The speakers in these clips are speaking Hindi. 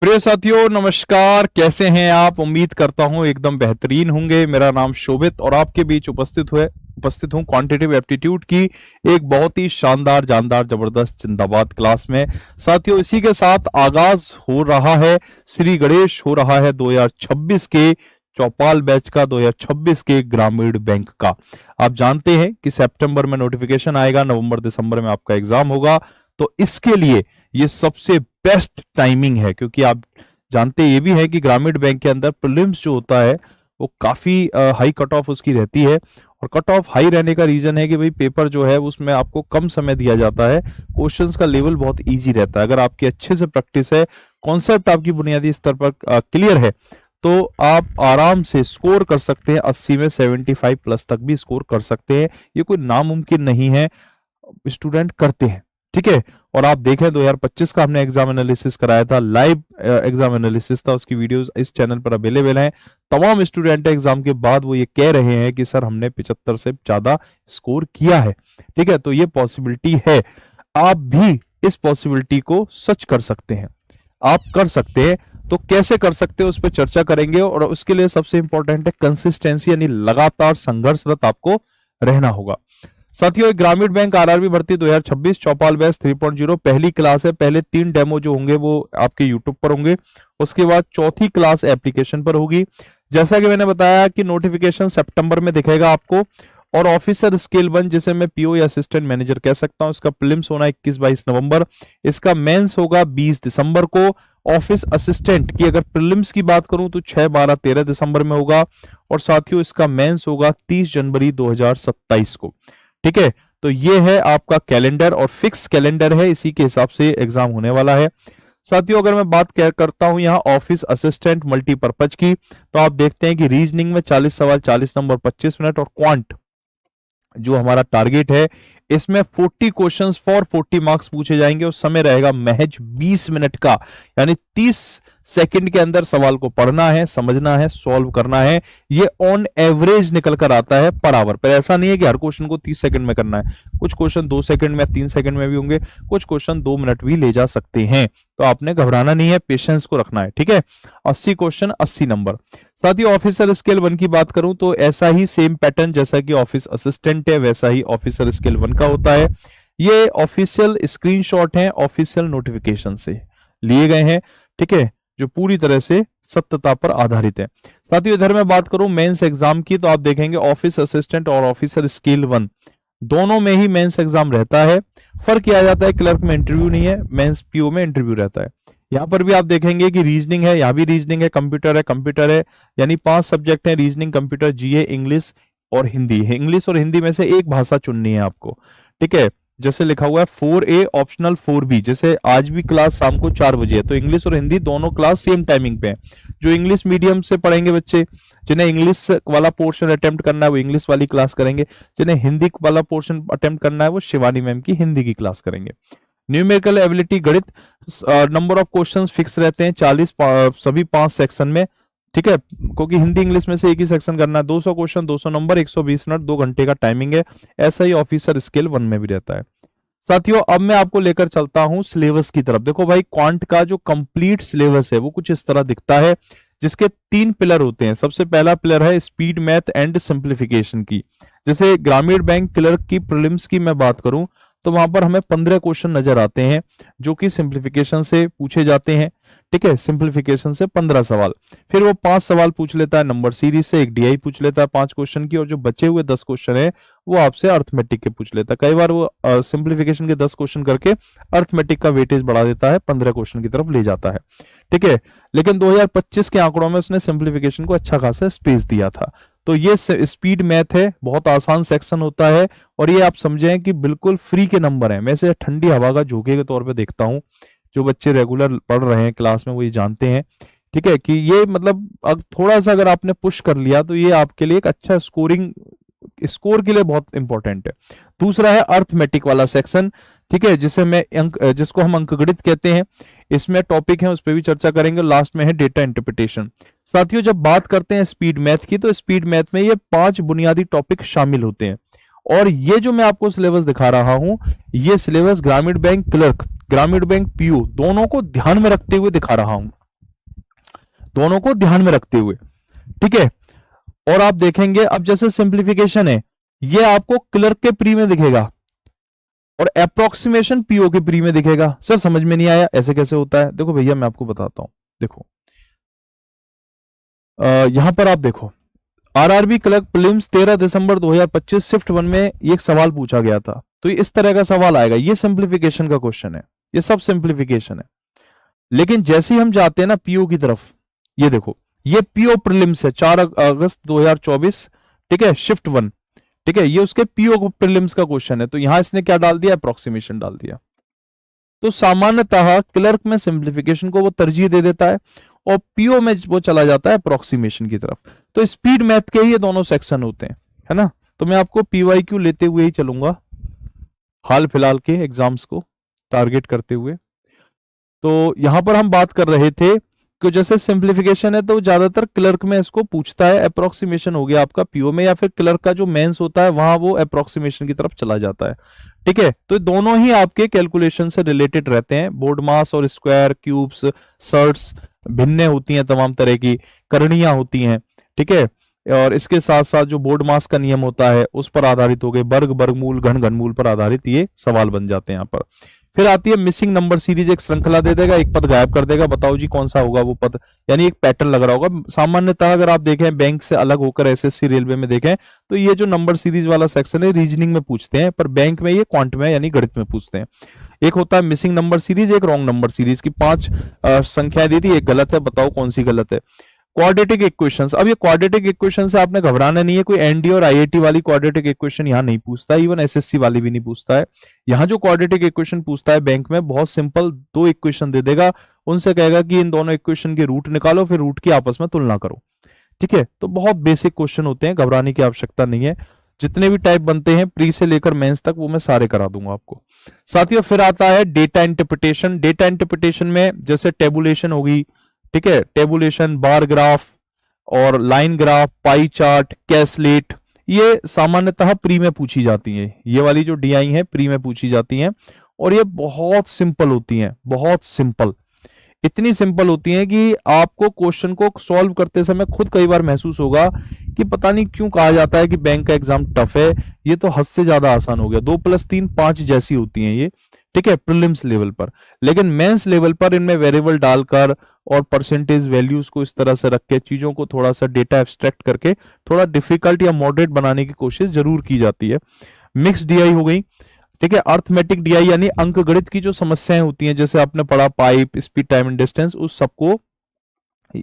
प्रिय साथियों, नमस्कार। कैसे हैं आप? उम्मीद करता हूं एकदम बेहतरीन होंगे। मेरा नाम शोभित और आपके बीच उपस्थित हूं क्वांटिटेटिव एप्टीट्यूड की एक बहुत ही शानदार, जानदार, जबरदस्त, जिंदाबाद क्लास में। साथियों, इसी के साथ आगाज हो रहा है, श्री गणेश हो रहा है 2026 के चौपाल बैच का, 2026 के ग्रामीण बैंक का। आप जानते हैं कि सितंबर में नोटिफिकेशन आएगा, नवंबर दिसंबर में आपका एग्जाम होगा। तो इसके लिए ये सबसे बेस्ट टाइमिंग है, क्योंकि आप जानते ये भी है कि ग्रामीण बैंक के अंदर प्रीलिम्स जो होता है वो काफी हाई कट ऑफ उसकी रहती है। और कट ऑफ हाई रहने का रीजन है कि भाई पेपर जो है उसमें आपको कम समय दिया जाता है, क्वेश्चंस का लेवल बहुत इजी रहता है। अगर आपकी अच्छे से प्रैक्टिस है, कॉन्सेप्ट आपकी बुनियादी स्तर पर क्लियर है, तो आप आराम से स्कोर कर सकते हैं। 80 में 75 प्लस तक भी स्कोर कर सकते हैं। ये कोई नामुमकिन नहीं है, स्टूडेंट करते हैं। ठीक है। और आप देखें 2025 का हमने एग्जाम एनालिसिस कराया था, लाइव एग्जाम एनालिसिस था, उसकी वीडियोस इस चैनल पर अवेलेबल हैं। तमाम स्टूडेंट एग्जाम के बाद वो ये कह रहे हैं कि सर हमने 75 से ज्यादा स्कोर किया है। ठीक है, तो ये पॉसिबिलिटी है। आप भी इस पॉसिबिलिटी को सच कर सकते हैं, आप कर सकते हैं। तो कैसे कर सकते हैं उस पर चर्चा करेंगे, और उसके लिए सबसे इंपॉर्टेंट है कंसिस्टेंसी, यानी लगातार संघर्षरत आपको रहना होगा। साथियों, ग्रामीण बैंक आरआरबी भर्ती 2026 चौपाल बैच 3.0 पहली क्लास है। पहले 3 डेमो जो होंगे वो आपके यूट्यूब पर होंगे, उसके बाद चौथी क्लास एप्लीकेशन पर होगी। जैसा कि मैंने बताया कि नोटिफिकेशन सितंबर में दिखेगा आपको। और ऑफिसर स्केल 1, जिसे मैं पीओ या असिस्टेंट मैनेजर कह सकता हूं, इसका प्रीलिम्स होना 21-22 नवंबर, इसका मेंस होगा 20 दिसंबर को। ऑफिस असिस्टेंट की अगर प्रीलिम्स की बात करूं तो 6, 12, 13 दिसंबर में होगा। और साथियों, इसका मेंस होगा 30 जनवरी 2027 को। ठीक है, तो ये है आपका कैलेंडर, और फिक्स कैलेंडर है, इसी के हिसाब से एग्जाम होने वाला है। साथियों, अगर मैं बात करता हूं यहाँ ऑफिस असिस्टेंट मल्टीपर्पज की, तो आप देखते हैं कि रीजनिंग में 40 सवाल, 40 नंबर, 25 मिनट, और क्वांट जो हमारा टारगेट है, इसमें 40 क्वेश्चंस फॉर 40 मार्क्स पूछे जाएंगे, और समय रहेगा महज 20 मिनट का। यानी 30 सेकंड के अंदर सवाल को पढ़ना है, समझना है, सॉल्व करना है। ये ऑन एवरेज निकल कर आता है पर आवर पर। ऐसा नहीं है कि हर क्वेश्चन को 30 सेकंड में करना है। कुछ क्वेश्चन 2 सेकंड में, 3 सेकंड में भी होंगे, कुछ क्वेश्चन 2 मिनट भी ले जा सकते हैं। तो आपने घबराना नहीं है, पेशेंस को रखना है। ठीक है, 80 क्वेश्चन, 80 नंबर। साथ ही ऑफिसर स्केल 1 की बात करूं तो ऐसा ही सेम पैटर्न जैसा कि ऑफिस असिस्टेंट है, वैसा ही ऑफिसर स्केल 1 का होता है। ये ऑफिशियल स्क्रीनशॉट हैं, ऑफिशियल नोटिफिकेशन से लिए गए हैं। ठीक है, जो पूरी तरह से सत्यता पर आधारित है। साथियों, इधर मैं बात करूं मेंस एग्जाम की, तो आप देखेंगे ऑफिस असिस्टेंट और ऑफिसर स्केल 1 दोनों में ही मेंस एग्जाम रहता है। फर्क किया जाता है, क्लर्क में इंटरव्यू नहीं है, मेंस पीओ में इंटरव्यू रहता है। यहाँ पर भी आप देखेंगे कि रीजनिंग है, यहाँ भी रीजनिंग है, कंप्यूटर है। यानी 5 सब्जेक्ट हैं, रीजनिंग, कंप्यूटर, जीए, इंग्लिश और हिंदी। इंग्लिश और हिंदी में से एक भाषा चुननी है आपको। ठीक है, जैसे लिखा हुआ है 4A ऑप्शनल 4B। जैसे आज भी क्लास शाम को 4 बजे है, तो इंग्लिश और हिंदी दोनों क्लास सेम टाइमिंग पे है। जो इंग्लिश मीडियम से पढ़ेंगे बच्चे, जिन्हें इंग्लिश वाला पोर्शन अटेम्प्ट करना है, वो इंग्लिश वाली क्लास करेंगे। जिन्हें हिंदी वाला पोर्शन अटेम्प्ट करना है, वो शिवानी मैम की हिंदी की क्लास करेंगे। न्यूमेरिकल एबिलिटी, गणित, नंबर ऑफ क्वेश्चंस फिक्स रहते हैं 40, सभी 5 सेक्शन में। ठीक है, क्योंकि हिंदी इंग्लिश में से एक ही सेक्शन करना है। 200 क्वेश्चन, 200 नंबर, 120 मिनट, 2 घंटे का टाइमिंग है। ऐसा ही ऑफिसर स्केल 1 में भी रहता है। साथियों, अब मैं आपको लेकर चलता हूं सिलेबस की तरफ। देखो भाई, क्वांट का जो कंप्लीट सिलेबस है वो कुछ इस तरह दिखता है, जिसके 3 पिलर होते हैं। सबसे पहला पिलर है स्पीड, मैथ एंड सिंप्लीफिकेशन की। जैसे ग्रामीण बैंक क्लर्क की प्रीलिम्स की मैं बात करूं तो वहां पर हमें 15 क्वेश्चन नजर आते हैं, जो कि सिंप्लीफिकेशन से पूछे जाते हैं। ठीक है, सिंप्लीफिकेशन से 15 सवाल, फिर वो 5 सवाल पूछ लेता है नंबर सीरीज से, एक डीआई पूछ लेता है 5 क्वेश्चन की, और जो बचे हुए 10 क्वेश्चन है वो आपसे अर्थमेटिक के पूछ लेता है। कई बार वो सिंप्लीफिकेशन के 10 क्वेश्चन करके अर्थमेटिक का वेटेज बढ़ा देता है, 15 क्वेश्चन की तरफ ले जाता है। ठीक है, लेकिन 2025 के आंकड़ों में उसने सिंप्लीफिकेशन को अच्छा खासा स्पेस दिया था। तो ये स्पीड मैथ है, बहुत आसान सेक्शन होता है, और ये आप समझें कि बिल्कुल फ्री के नंबर हैं। मैं इसे ठंडी हवा का झोंके के तौर पे देखता हूं। जो बच्चे रेगुलर पढ़ रहे हैं क्लास में वो ये जानते हैं। ठीक है, कि ये मतलब थोड़ा सा अगर आपने पुश कर लिया तो ये आपके लिए एक अच्छा स्कोर के लिए बहुत इंपॉर्टेंट है। दूसरा है अर्थमेटिक वाला सेक्शन। ठीक है, जिसको हम अंकगणित कहते हैं। इसमें टॉपिक है, उस पर भी चर्चा करेंगे। लास्ट में है डेटा इंटरप्रिटेशन। साथियों, जब बात करते हैं स्पीड मैथ की, तो स्पीड मैथ में ये 5 बुनियादी टॉपिक शामिल होते हैं। और ये जो मैं आपको सिलेबस दिखा रहा हूं, ये सिलेबस ग्रामीण बैंक क्लर्क, ग्रामीण बैंक पीओ दोनों को ध्यान में रखते हुए दिखा रहा हूं। दोनों को ध्यान में रखते हुए, ठीक है। और आप देखेंगे अब जैसे सिंप्लीफिकेशन है, ये आपको क्लर्क के प्री में दिखेगा और अप्रोक्सीमेशन पीओ के प्री में दिखेगा। सर समझ में नहीं आया, ऐसे कैसे होता है? देखो भैया मैं आपको बताता हूं, देखो यहां पर आप देखो, आरआरबी क्लर्क प्रीलिम्स 13 दिसंबर 2025 शिफ्ट 1 में ये एक सवाल पूछा गया था, तो इस तरह का सवाल आएगा। ये सिंप्लीफिकेशन का क्वेश्चन है, ये सब सिंप्लीफिकेशन है। लेकिन जैसे ही हम जाते हैं ना पीओ की तरफ, ये देखो ये पीओ प्रीलिम्स है 4 अगस्त 2024, ठीक है, शिफ्ट 1, ठीक है, ये उसके पीओ प्रीलिम्स का क्वेश्चन है। तो यहां इसने क्या डाल दिया? अप्रोक्सीमेशन डाल दिया। तो सामान्यतः क्लर्क में सिंप्लीफिकेशन को वो तरजीह दे देता है और पीओ में वो चला जाता है अप्रोक्सीमेशन की तरफ। तो स्पीड मैथ के ही ये दोनों सेक्शन होते हैं, है ना। तो मैं आपको पीवाईक्यू लेते हुए ही चलूंगा, हाल फिलहाल के एग्जाम्स को टारगेट करते हुए। तो यहां पर हम बात कर रहे थे कि जैसे सिंप्लीफिकेशन है तो ज्यादातर क्लर्क में इसको पूछता है, अप्रोक्सीमेशन हो गया आपका पीओ में, या फिर क्लर्क का जो मेंस होता है वहां वो अप्रोक्सीमेशन की तरफ चला जाता है, ठीक है। तो दोनों ही आपके कैलकुलेशन से रिलेटेड रहते हैं। बोर्ड मास और स्क्वायर, क्यूब्स, सर्ट्स भिन्न होती हैं, तमाम तरह की करणियां होती हैं, ठीक है। और इसके साथ साथ जो बोर्ड मास का नियम होता है उस पर आधारित हो गए, वर्ग, वर्गमूल, घन, घनमूल पर आधारित ये सवाल बन जाते हैं यहाँ पर। फिर आती है मिसिंग नंबर सीरीज, एक श्रृंखला दे देगा, एक पद गायब कर देगा, बताओ जी कौन सा होगा वो पद, यानी एक पैटर्न लग रहा होगा। सामान्यतः अगर आप देखें बैंक से अलग होकर एसएससी रेलवे में देखें तो ये जो नंबर सीरीज वाला सेक्शन है रीजनिंग में पूछते हैं, पर बैंक में ये क्वांट में यानी गणित में पूछते हैं। एक होता है मिसिंग नंबर सीरीज, एक रॉन्ग नंबर सीरीज की 5 संख्याएं दी थी, एक गलत है, बताओ कौन सी गलत है। क्वाड्रेटिक इक्वेशंस, अब ये क्वाड्रेटिक इक्वेशन से आपने घबराना नहीं है, कोई एनडी और आईआईटी वाली क्वाड्रेटिक इक्वेशन यहाँ नहीं पूछता है, इवन एसएससी वाली भी नहीं पूछता है। यहाँ जो क्वाड्रेटिक इक्वेशन पूछता है बैंक में, बहुत सिंपल 2 इक्वेशन दे देगा, उनसे कहेगा कि इन दोनों इक्वेशन के रूट निकालो, फिर रूट की आपस में तुलना करो, ठीक है। तो बहुत बेसिक क्वेश्चन होते हैं, घबराने की आवश्यकता नहीं है। जितने भी टाइप बनते हैं प्री से लेकर मेंस तक वो मैं सारे करा दूंगा आपको। साथियों फिर आता है डेटा इंटरप्रिटेशन। डेटा इंटरप्रिटेशन में जैसे टेबुलेशन होगी, ठीक है, टेबुलेशन, बार ग्राफ और लाइन ग्राफ, पाई चार्ट, कैसलेट, ये सामान्यतः प्री में पूछी जाती है। ये वाली जो डीआई है प्री में पूछी जाती हैं और ये बहुत सिंपल होती हैं, बहुत सिंपल, इतनी सिंपल होती हैं कि आपको क्वेश्चन को सॉल्व करते समय खुद कई बार महसूस होगा कि पता नहीं क्यों कहा जाता है कि बैंक का एग्जाम टफ है, ये तो हद से ज्यादा आसान हो गया। 2 + 3 5 जैसी होती हैं ये, ठीक है, प्रीलिम्स लेवल पर। लेकिन मेंस लेवल पर इनमें वेरिएबल डालकर और परसेंटेज वैल्यूज को इस तरह से रख के चीजों को थोड़ा सा डेटा एब्स्ट्रैक्ट करके थोड़ा डिफिकल्ट या मॉडरेट बनाने की कोशिश जरूर की जाती है। मिक्स डीआई हो गई, ठीक है, अर्थमेटिक डीआई यानी अंक गणित की जो समस्याएं होती हैं, जैसे आपने पढ़ा pipe, speed, time and distance, उस सबको,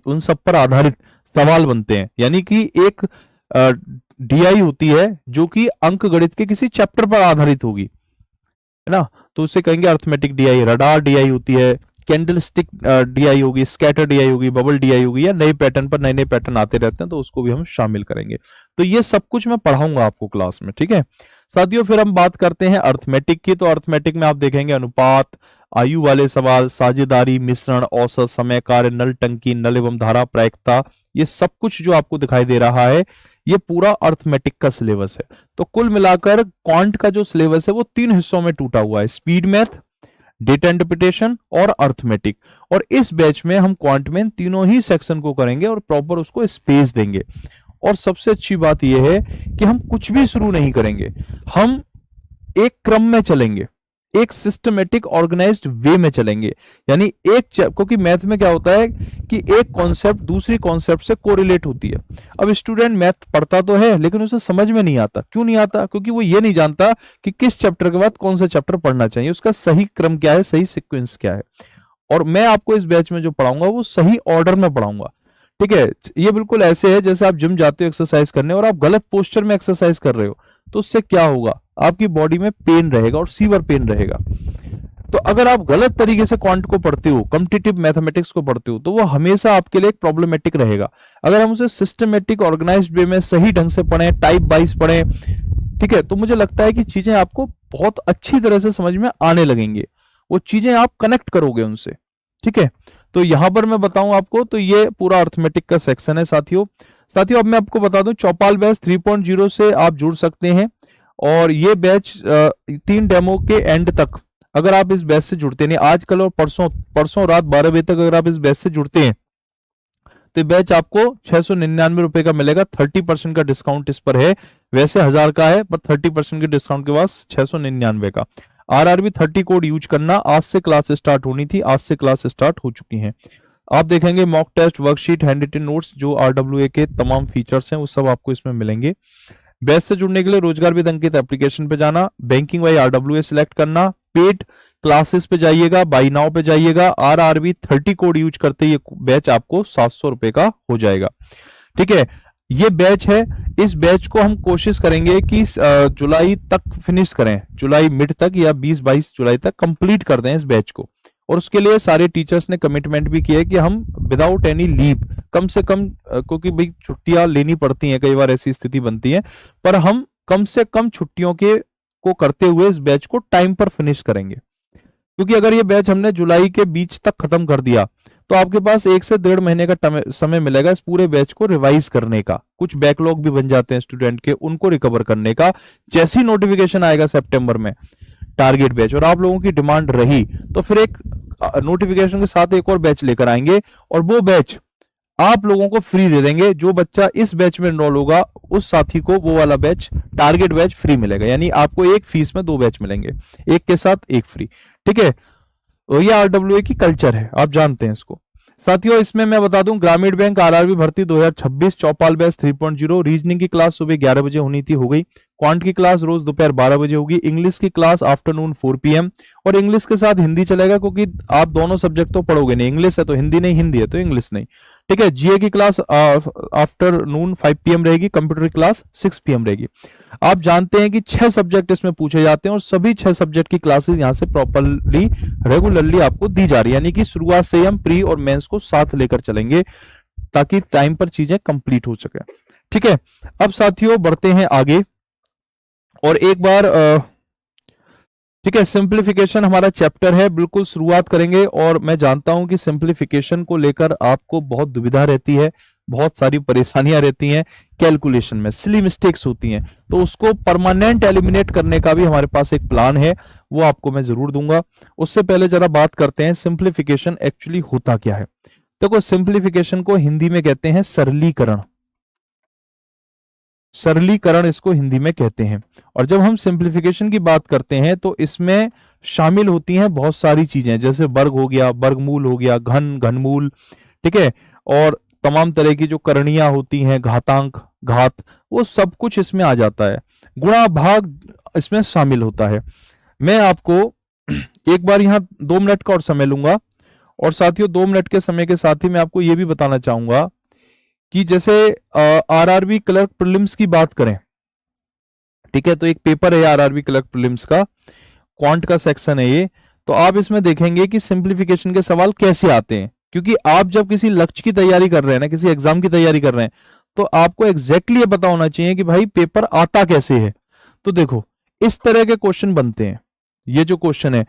उन सब पर आधारित सवाल बनते हैं। यानी कि एक डीआई होती है जो कि अंक गणित के किसी चैप्टर पर आधारित होगी, है ना, तो उसे कहेंगे अर्थमेटिक डीआई। रडार डीआई होती है, कैंडलस्टिक डीआई होगी, स्कैटर डीआई होगी, बबल डीआई होगी, या नए पैटर्न पर नए नए पैटर्न आते रहते हैं तो उसको भी हम शामिल करेंगे। तो ये सब कुछ मैं पढ़ाऊंगा आपको क्लास में, ठीक है साथियों। फिर हम बात करते हैं अर्थमेटिक की। तो अर्थमेटिक में आप देखेंगे अनुपात, आयु वाले सवाल, साझेदारी, मिश्रण, औसत, समय, कार्य, नल, टंकी, नल एवं धारा, प्रायिकता, ये सब कुछ जो आपको दिखाई दे रहा है ये पूरा अर्थमेटिक का सिलेबस है। तो कुल मिलाकर क्वांट का जो सिलेबस है वो 3 हिस्सों में टूटा हुआ है, स्पीड मैथ, डेटा इंटरप्रिटेशन और अर्थमेटिक। और इस बैच में हम क्वांट में तीनों ही सेक्शन को करेंगे और प्रॉपर उसको स्पेस देंगे। और सबसे अच्छी बात यह है कि हम कुछ भी शुरू नहीं करेंगे, हम एक क्रम में चलेंगे, एक सिस्टमेटिक ऑर्गेनाइज्ड वे में चलेंगे। यानी क्योंकि मैथ में क्या होता है कि एक कॉन्सेप्ट दूसरी कॉन्सेप्ट से कोरिलेट होती है। अब स्टूडेंट मैथ पढ़ता तो है लेकिन उसे समझ में नहीं आता। क्यों नहीं आता? क्योंकि वो ये नहीं जानता कि किस चैप्टर के बाद कौन सा चैप्टर पढ़ना चाहिए, उसका सही क्रम क्या है, सही सीक्वेंस क्या है। और मैं आपको इस बैच में जो पढ़ाऊंगा वो सही ऑर्डर में पढ़ाऊंगा, ठीक है। ये बिल्कुल ऐसे है जैसे आप जिम जाते हो एक्सरसाइज करने और आप गलत पोस्चर में एक्सरसाइज कर रहे हो, तो उससे क्या होगा, आपकी बॉडी में पेन रहेगा और सीवियर पेन रहेगा। तो अगर आप गलत तरीके से क्वांट को पढ़ते हो, कॉम्पिटिटिव मैथमेटिक्स को पढ़ते हो, तो वो हमेशा आपके लिए एक प्रॉब्लमेटिक रहेगा। अगर हम उसे सिस्टमेटिक ऑर्गेनाइज्ड वे में सही ढंग से पढ़ें, टाइप वाइज पढ़ें, ठीक है, तो मुझे लगता है कि चीजें आपको बहुत अच्छी तरह से समझ में आने लगेंगे, वो चीजें आप कनेक्ट करोगे उनसे, ठीक है। तो यहां पर मैं बताऊं आपको, तो ये पूरा अर्थमेटिक का सेक्शन है साथियों। अब मैं आपको बता दूं, चौपाल बैच 3.0 से आप जुड़ सकते हैं और ये बैच 3 डेमो के एंड तक अगर आप इस बैच से जुड़ते हैं, आज कल और परसों रात 12 बजे तक अगर आप इस बैच से जुड़ते हैं तो बैच आपको 699 रुपए का मिलेगा। 30% का डिस्काउंट इस पर है, वैसे 1000 का है पर 30% के डिस्काउंट के बाद 699 का। RRB 30 कोड यूज करना। आज से क्लास स्टार्ट होनी थी, आज से क्लास स्टार्ट हो चुकी है। आप देखेंगे mock test, worksheet, hand written notes, जो RWA के तमाम फीचर्स हैं वो सब आपको इसमें मिलेंगे। बैच से जुड़ने के लिए रोजगार विद अंकित एप्लीकेशन पे जाना, बैंकिंग वाई RWA सिलेक्ट करना, पेड क्लासेस पे जाइएगा, बाई नाउ पे जाइएगा। RRB 30 कोड यूज करते ये बैच आपको 700 रुपए का हो जाएगा। ठीक है, ये बैच है। इस बैच को हम कोशिश करेंगे कि जुलाई तक फिनिश करें, जुलाई मिड तक या 20-22 जुलाई तक कंप्लीट कर दें इस बैच को। और उसके लिए सारे टीचर्स ने कमिटमेंट भी किया है कि हम विदाउट एनी लीव, कम से कम, क्योंकि भाई छुट्टियां लेनी पड़ती हैं, कई बार ऐसी स्थिति बनती है, पर हम कम से कम छुट्टियों के को करते हुए इस बैच को टाइम पर फिनिश करेंगे। क्योंकि अगर ये बैच हमने जुलाई के बीच तक खत्म कर दिया तो आपके पास 1 से 1.5 महीने का समय मिलेगा इस पूरे बैच को रिवाइज करने का। कुछ बैकलॉग भी बन जाते हैं स्टूडेंट के, उनको रिकवर करने का। जैसी नोटिफिकेशन आएगा सितंबर में टारगेट बैच और आप लोगों की डिमांड रही तो फिर एक नोटिफिकेशन के साथ एक और बैच लेकर आएंगे और वो बैच आप लोगों को फ्री दे देंगे। जो बच्चा इस बैच में एनरोल होगा उस साथी को वो वाला बैच, टारगेट बैच फ्री मिलेगा। यानी आपको एक फीस में 2 बैच मिलेंगे, एक के साथ एक फ्री। ठीक है, तो ये RWA की कल्चर है, आप जानते हैं इसको। साथियों, इसमें मैं बता दूं, ग्रामीण बैंक RRB भर्ती 2026 चौपाल बैच 3.0। रीजनिंग की क्लास सुबह 11 बजे होनी थी, हो गई। क्वांट की क्लास रोज दोपहर 12 बजे होगी। इंग्लिश की क्लास आफ्टरनून 4 PM और इंग्लिश के साथ हिंदी चलेगा, क्योंकि आप दोनों सब्जेक्ट तो पढ़ोगे नहीं, इंग्लिश है तो हिंदी नहीं, हिंदी है तो इंग्लिश नहीं। ठीक है, GA की क्लास आफ्टरनून 5 PM रहेगी, कंप्यूटर की क्लास 6 PM रहेगी। आप जानते हैं कि 6 सब्जेक्ट इसमें पूछे जाते हैं और सभी 6 सब्जेक्ट की क्लासेस यहां से प्रॉपरली रेगुलरली आपको दी जा रही है। यानी कि शुरुआत से हम प्री और मेंस को साथ लेकर चलेंगे ताकि टाइम पर चीजें कंप्लीट हो सके। ठीक है, अब साथियों बढ़ते हैं आगे और एक बार ठीक है, सिंप्लीफिकेशन हमारा चैप्टर है, बिल्कुल शुरुआत करेंगे। और मैं जानता हूं कि सिंप्लीफिकेशन को लेकर आपको बहुत दुविधा रहती है, बहुत सारी परेशानियां रहती हैं, कैलकुलेशन में सिली मिस्टेक्स होती हैं, तो उसको परमानेंट एलिमिनेट करने का भी हमारे पास एक प्लान है, वो आपको मैं जरूर दूंगा। उससे पहले जरा बात करते हैं सिंप्लीफिकेशन एक्चुअली होता क्या है। देखो, सिंप्लीफिकेशन को हिंदी में कहते हैं सरलीकरण। सरलीकरण इसको हिंदी में कहते हैं। और जब हम सिंप्लीफिकेशन की बात करते हैं तो इसमें शामिल होती हैं बहुत सारी चीजें, जैसे वर्ग हो गया, वर्गमूल हो गया, घन, घनमूल, ठीक है, और तमाम तरह की जो करणियां होती हैं, घातांक, घात, वो सब कुछ इसमें आ जाता है। गुणा भाग इसमें शामिल होता है। मैं आपको एक बार यहां 2 मिनट का और समय लूंगा और साथियों 2 मिनट के समय के साथ ही मैं आपको यह भी बताना चाहूंगा कि जैसे RRB क्लर्क प्रीलिम्स की बात करें, ठीक है, तो एक पेपर है RRB क्लर्क प्रीलिम्स का, क्वांट का सेक्शन है ये। तो आप इसमें देखेंगे कि सिंप्लीफिकेशन के सवाल कैसे आते हैं, क्योंकि आप जब किसी लक्ष्य की तैयारी कर रहे हैं ना, किसी एग्जाम की तैयारी कर रहे हैं, तो आपको एग्जैक्टली ये पता होना चाहिए कि भाई पेपर आता कैसे है। तो देखो, इस तरह के क्वेश्चन बनते हैं। ये जो क्वेश्चन है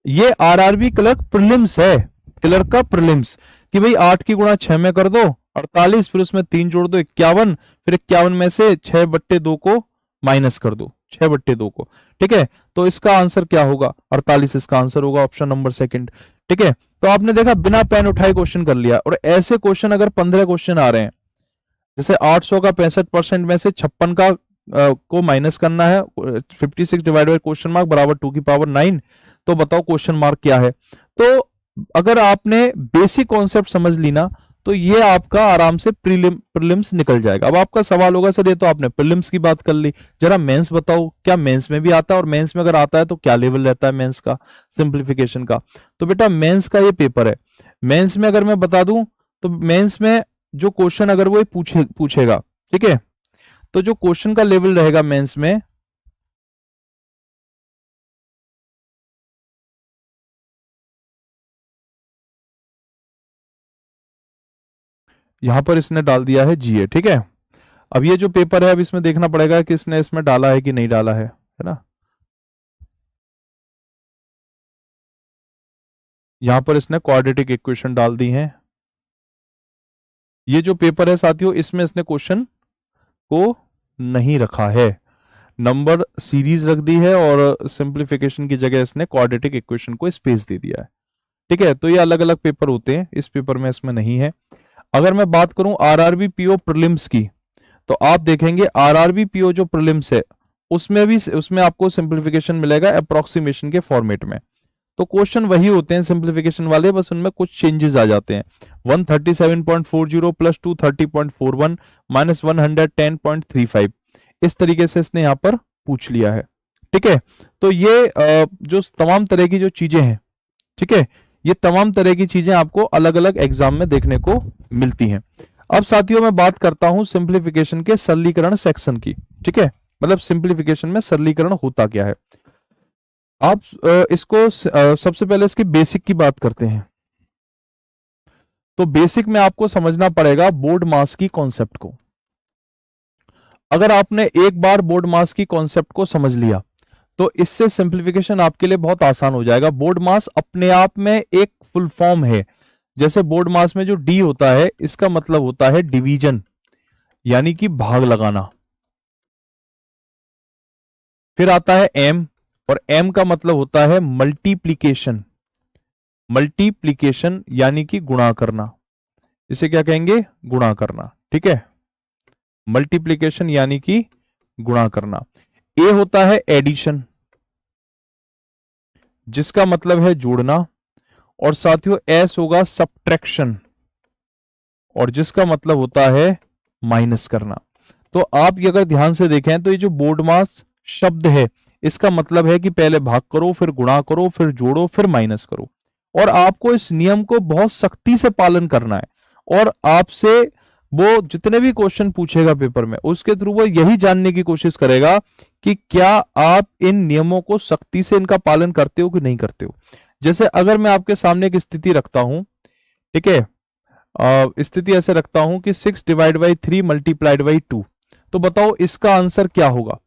ये RRB क्लर्क प्रीलिम्स है, क्लर्क का प्रीलिम्स, कि भाई 8 की गुणा 6 में कर दो 48, फिर उसमें 3 जोड़ दो 51, फिर 51 में से 6/2 को माइनस कर दो, 6/2 को। ठीक है, तो इसका आंसर क्या होगा? 48 इसका आंसर होगा, ऑप्शन नंबर सेकंड। ठीक है, तो आपने देखा बिना पेन उठाए क्वेश्चन कर लिया। और ऐसे क्वेश्चन अगर 15 क्वेश्चन आ रहे हैं, जैसे 800 का 65% में से 56 का को माइनस करना है, 56 डिवाइड बाय क्वेश्चन मार्क बराबर 2 की पावर 9, तो बताओ क्वेश्चन मार्क क्या है। तो अगर आपने बेसिक कॉन्सेप्ट समझ ली ना, तो ये आपका आराम से प्रीलिम्स निकल जाएगा। अब आपका सवाल होगा सर ये तो आपने प्रीलिम्स की बात कर ली, जरा मेंस बताओ, क्या मेंस में भी आता है? और मेंस में अगर आता है तो क्या लेवल रहता है मेंस का, सिंप्लीफिकेशन का? तो बेटा मेंस का ये पेपर है। मेंस में अगर मैं बता दूं तो मेंस में जो क्वेश्चन अगर वो पूछेगा, ठीक है, तो जो क्वेश्चन का लेवल रहेगा मेंस में, यहां पर इसने डाल दिया है GA। ठीक है, अब ये जो पेपर है अब इसमें देखना पड़ेगा कि इसने इसमें डाला है कि नहीं डाला है ना। यहां पर इसने क्वाड्रेटिक इक्वेशन डाल दी है। ये जो पेपर है साथियों, इसमें इसने क्वेश्चन को नहीं रखा है, नंबर सीरीज रख दी है और सिंप्लीफिकेशन की जगह इसने क्वाड्रेटिक इक्वेशन को स्पेस दे दिया है। ठीक है, तो ये अलग अलग पेपर होते हैं, इस पेपर में इसमें नहीं है। अगर मैं बात करूं आरआरबी पीओ प्रीलिम्स की, तो आप देखेंगे आरआरबी पीओ जो प्रीलिम्स है उसमें आपको सिंप्लीफिकेशन मिलेगा अप्रोक्सीमेशन के फॉर्मेट में। तो क्वेश्चन वही होते हैं सिंप्लीफिकेशन वाले, बस उनमें कुछ चेंजेस आ जाते हैं। 137.40 प्लस 230.41 माइनस 110.35, इस तरीके से इसने यहां पर पूछ लिया है। ठीक है, तो ये जो तमाम तरह की जो चीजें हैं, ठीक है, ये तमाम तरह की चीजें आपको अलग अलग एग्जाम में देखने को मिलती हैं। अब साथियों मैं बात करता हूं सिंप्लीफिकेशन के सरलीकरण सेक्शन की। ठीक है, मतलब सिंप्लीफिकेशन में सरलीकरण होता क्या है। आप इसको सबसे पहले इसकी बेसिक की बात करते हैं। तो बेसिक में आपको समझना पड़ेगा बोर्ड मास की कॉन्सेप्ट को। अगर आपने एक बार बोर्ड मास की कॉन्सेप्ट को समझ लिया तो इससे सिंप्लीफिकेशन आपके लिए बहुत आसान हो जाएगा। बोर्ड मास अपने आप में एक फुल फॉर्म है। जैसे बोर्ड मास में जो डी होता है इसका मतलब होता है डिवीजन, यानी कि भाग लगाना। फिर आता है एम, और एम का मतलब होता है मल्टीप्लीकेशन। मल्टीप्लीकेशन यानी कि गुणा करना, इसे क्या कहेंगे, गुणा करना। ठीक है, मल्टीप्लीकेशन यानी कि गुणा करना। ए होता है एडिशन, जिसका मतलब है जोड़ना, और साथियों एस होगा सब्ट्रैक्शन, और जिसका मतलब होता है माइनस करना। तो आप ये अगर ध्यान से देखें तो ये जो बोर्ड मास शब्द है इसका मतलब है कि पहले भाग करो, फिर गुणा करो, फिर जोड़ो, फिर माइनस करो। और आपको इस नियम को बहुत सख्ती से पालन करना है, और आपसे वो जितने भी क्वेश्चन पूछेगा पेपर में उसके थ्रू वो यही जानने की कोशिश करेगा कि क्या आप इन नियमों को सख्ती से इनका पालन करते हो कि नहीं करते हो। जैसे अगर मैं आपके सामने एक स्थिति रखता हूं, ठीक है, स्थिति ऐसे रखता हूं कि 6 डिवाइड बाई 3 मल्टीप्लाइड बाई 2, तो बताओ इसका आंसर क्या होगा।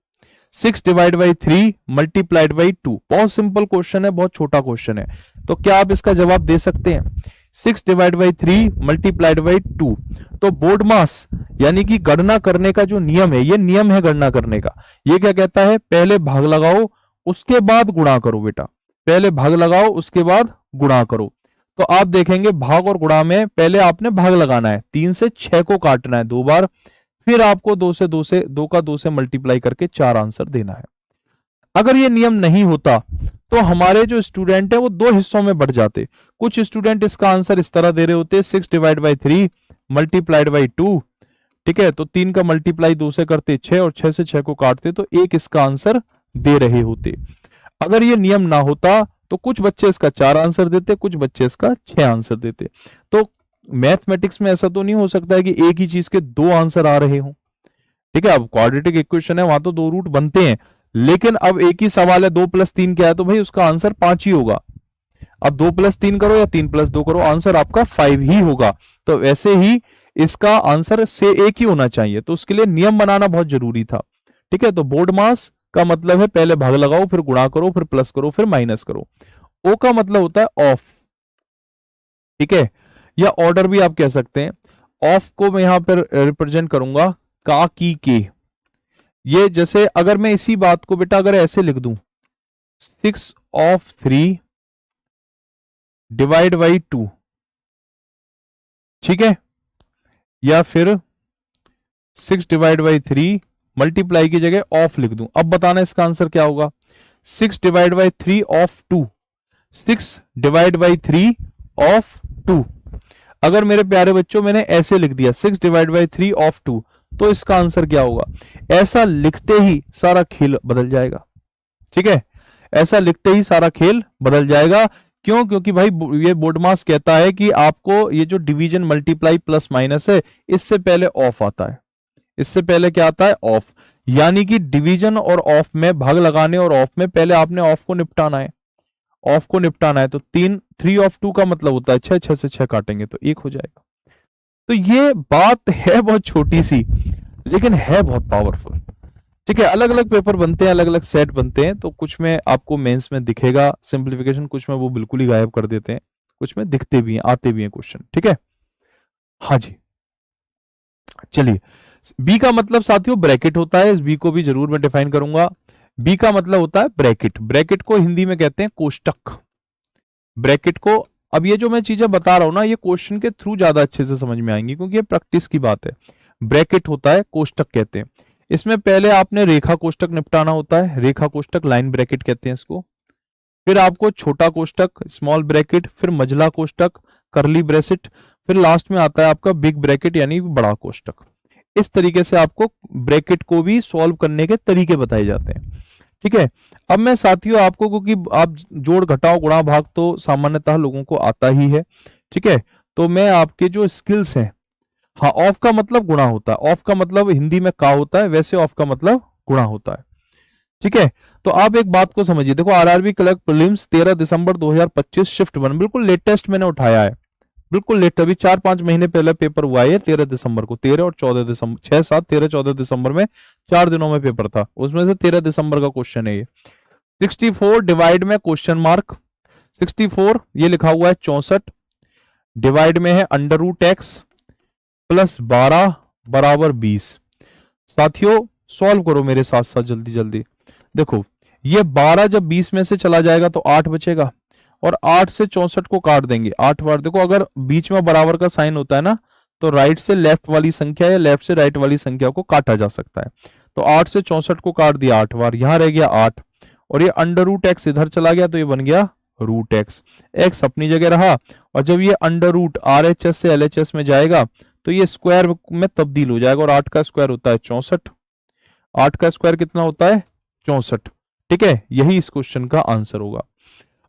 6 डिवाइड बाई 3 मल्टीप्लाइड बाई 2, बहुत सिंपल क्वेश्चन है, बहुत छोटा क्वेश्चन है। तो क्या आप इसका जवाब दे सकते हैं। 6 डिवाइड बाई 3 मल्टीप्लाइड बाई 2, तो बोर्ड मास यानी कि गणना करने का जो नियम है, ये नियम है गणना करने का। ये क्या कहता है, पहले भाग लगाओ उसके बाद गुणा करो बेटा, पहले भाग लगाओ उसके बाद गुणा करो। तो आप देखेंगे भाग और गुणा में पहले आपने भाग लगाना है, 3 से 6 को काटना है 2 बार, फिर आपको 2 का 2 से मल्टीप्लाई करके 4 आंसर देना है। अगर ये नियम नहीं होता तो हमारे जो स्टूडेंट है वो 2 हिस्सों में बढ़ जाते। कुछ स्टूडेंट इसका आंसर इस तरह दे रहे होते 6 डिवाइड बाई 3 मल्टीप्लाइड बाई 2, ठीक है, तो 3 का मल्टीप्लाई 2 से करते 6, और 6 से 6 को काटते तो 1 इसका आंसर दे रहे होते। अगर ये नियम ना होता तो कुछ बच्चे इसका 4 आंसर देते, कुछ बच्चे इसका 6 आंसर देते। तो मैथमेटिक्स में ऐसा तो नहीं हो सकता है कि एक ही चीज के 2 आंसर आ रहे हों। ठीक है, अब क्वाड्रेटिक इक्वेशन है, वहां तो 2 रूट बनते हैं, लेकिन अब एक ही सवाल है 2 प्लस 3 क्या है, तो भाई उसका आंसर 5 ही होगा। अब 2 प्लस 3 करो या 3 प्लस 2 करो, आंसर आपका 5 ही होगा। तो वैसे ही इसका आंसर से एक ही होना चाहिए, तो उसके लिए नियम बनाना बहुत जरूरी था। ठीक है, तो बोर्ड मास का मतलब है पहले भाग लगाओ, फिर गुणा करो, फिर प्लस करो, फिर माइनस करो। ओ का मतलब होता है ऑफ, ठीक है, या ऑर्डर भी आप कह सकते हैं। ऑफ को मैं यहां पर रिप्रेजेंट करूंगा का की के। ये जैसे अगर मैं इसी बात को बेटा अगर ऐसे लिख दूं 6 ऑफ 3 डिवाइड बाई 2, ठीक है, या फिर 6 डिवाइड बाई 3 मल्टीप्लाई की जगह ऑफ लिख दूं, अब बताना इसका आंसर क्या होगा। 6 divide by 3 of 2, 6 divide by 3 of 2। अगर मेरे प्यारे बच्चों मैंने ऐसे लिख दिया 6 डिवाइड बाई 3 ऑफ 2, तो इसका आंसर क्या होगा। ऐसा लिखते ही सारा खेल बदल जाएगा। ठीक है, ऐसा लिखते ही सारा खेल बदल जाएगा। क्यों, क्योंकि भाई ये बोर्ड मास कहता है कि आपको ये जो डिवीजन मल्टीप्लाई प्लस माइनस है इससे पहले ऑफ आता है। इससे पहले क्या आता है, ऑफ। यानी कि डिवीजन और ऑफ में, भाग लगाने और ऑफ में पहले आपने ऑफ को निपटाना है, ऑफ को निपटाना है। तो 3 ऑफ 2 का मतलब होता है 6, 6 से 6 काटेंगे तो 1 हो जाएगा। तो ये बात है बहुत छोटी सी, लेकिन है बहुत पावरफुल। ठीक है, अलग अलग पेपर बनते हैं, अलग अलग सेट बनते हैं, तो कुछ में आपको मेंस में दिखेगा सिंप्लीफिकेशन, कुछ में वो बिल्कुल ही गायब कर देते हैं, कुछ में दिखते भी हैं, आते भी हैं क्वेश्चन। ठीक है, हाँ जी, चलिए। बी का मतलब साथियों ब्रैकेट होता है, इस बी को भी जरूर मैं डिफाइन करूंगा। बी का मतलब होता है ब्रैकेट। ब्रैकेट को हिंदी में कहते हैं कोष्टक। ब्रैकेट को अब ये जो मैं चीजें बता रहा हूं ना, ये क्वेश्चन के थ्रू ज्यादा अच्छे से समझ में आएंगी, क्योंकि ये प्रैक्टिस की बात है। ब्रैकेट होता है, कोष्टक कहते हैं। इसमें पहले आपने रेखा कोष्टक निपटाना होता है, रेखा कोष्टक, लाइन ब्रैकेट कहते हैं इसको। फिर आपको छोटा कोष्टक, स्मॉल ब्रैकेट, फिर मझला कोष्टक, करली ब्रेसिट, फिर लास्ट में आता है आपका बिग ब्रैकेट यानी बड़ा कोष्टक। इस तरीके से आपको ब्रैकेट को भी सॉल्व करने के तरीके बताए जाते हैं। ठीक है, अब मैं साथियों आपको, क्योंकि आप जोड़ घटाओ गुणा भाग तो सामान्यतः लोगों को आता ही है, ठीक है, तो मैं आपके जो स्किल्स हैं, हाँ, ऑफ का मतलब गुणा होता है, ऑफ का मतलब हिंदी में का होता है, वैसे ऑफ का मतलब गुणा होता है। ठीक है, तो आप एक बात को समझिए, देखो आरआरबी क्लर्क प्रीलिम्स 13 दिसंबर 2025 शिफ्ट 1, बिल्कुल लेटेस्ट मैंने उठाया है, बिल्कुल लेट, अभी 4-5 महीने पहले पेपर हुआ है 13 दिसंबर को, 13 और 14 दिसंबर, 6-7-13-14 दिसंबर में 4 दिनों में पेपर था, उसमें से 13 दिसंबर का क्वेश्चन है ये। 64 डिवाइड में क्वेश्चन मार्क, 64 ये लिखा हुआ है 64, डिवाइड में है अंडर रूट एक्स प्लस 12 बराबर 20। साथियों सॉल्व करो मेरे साथ साथ जल्दी जल्दी। देखो ये 12 जब 20 में से चला जाएगा तो 8 बचेगा, और 8 से 64 को काट देंगे 8 बार। देखो अगर बीच में बराबर का साइन होता है ना, तो राइट से लेफ्ट वाली संख्या या लेफ्ट से राइट वाली संख्या को काटा जा सकता है। तो 8 से 64 को काट दिया 8 बार, यहां रह गया 8, और ये अंडर रूट एक्स इधर चला गया तो ये बन गया रूट एक्स, एक्स अपनी जगह रहा, और जब ये अंडर रूट RHS से LHS में जाएगा तो ये स्क्वायर में तब्दील हो जाएगा, और 8 का स्क्वायर होता है 64, 8 का स्क्वायर कितना होता है 64। ठीक है, यही इस क्वेश्चन का आंसर होगा।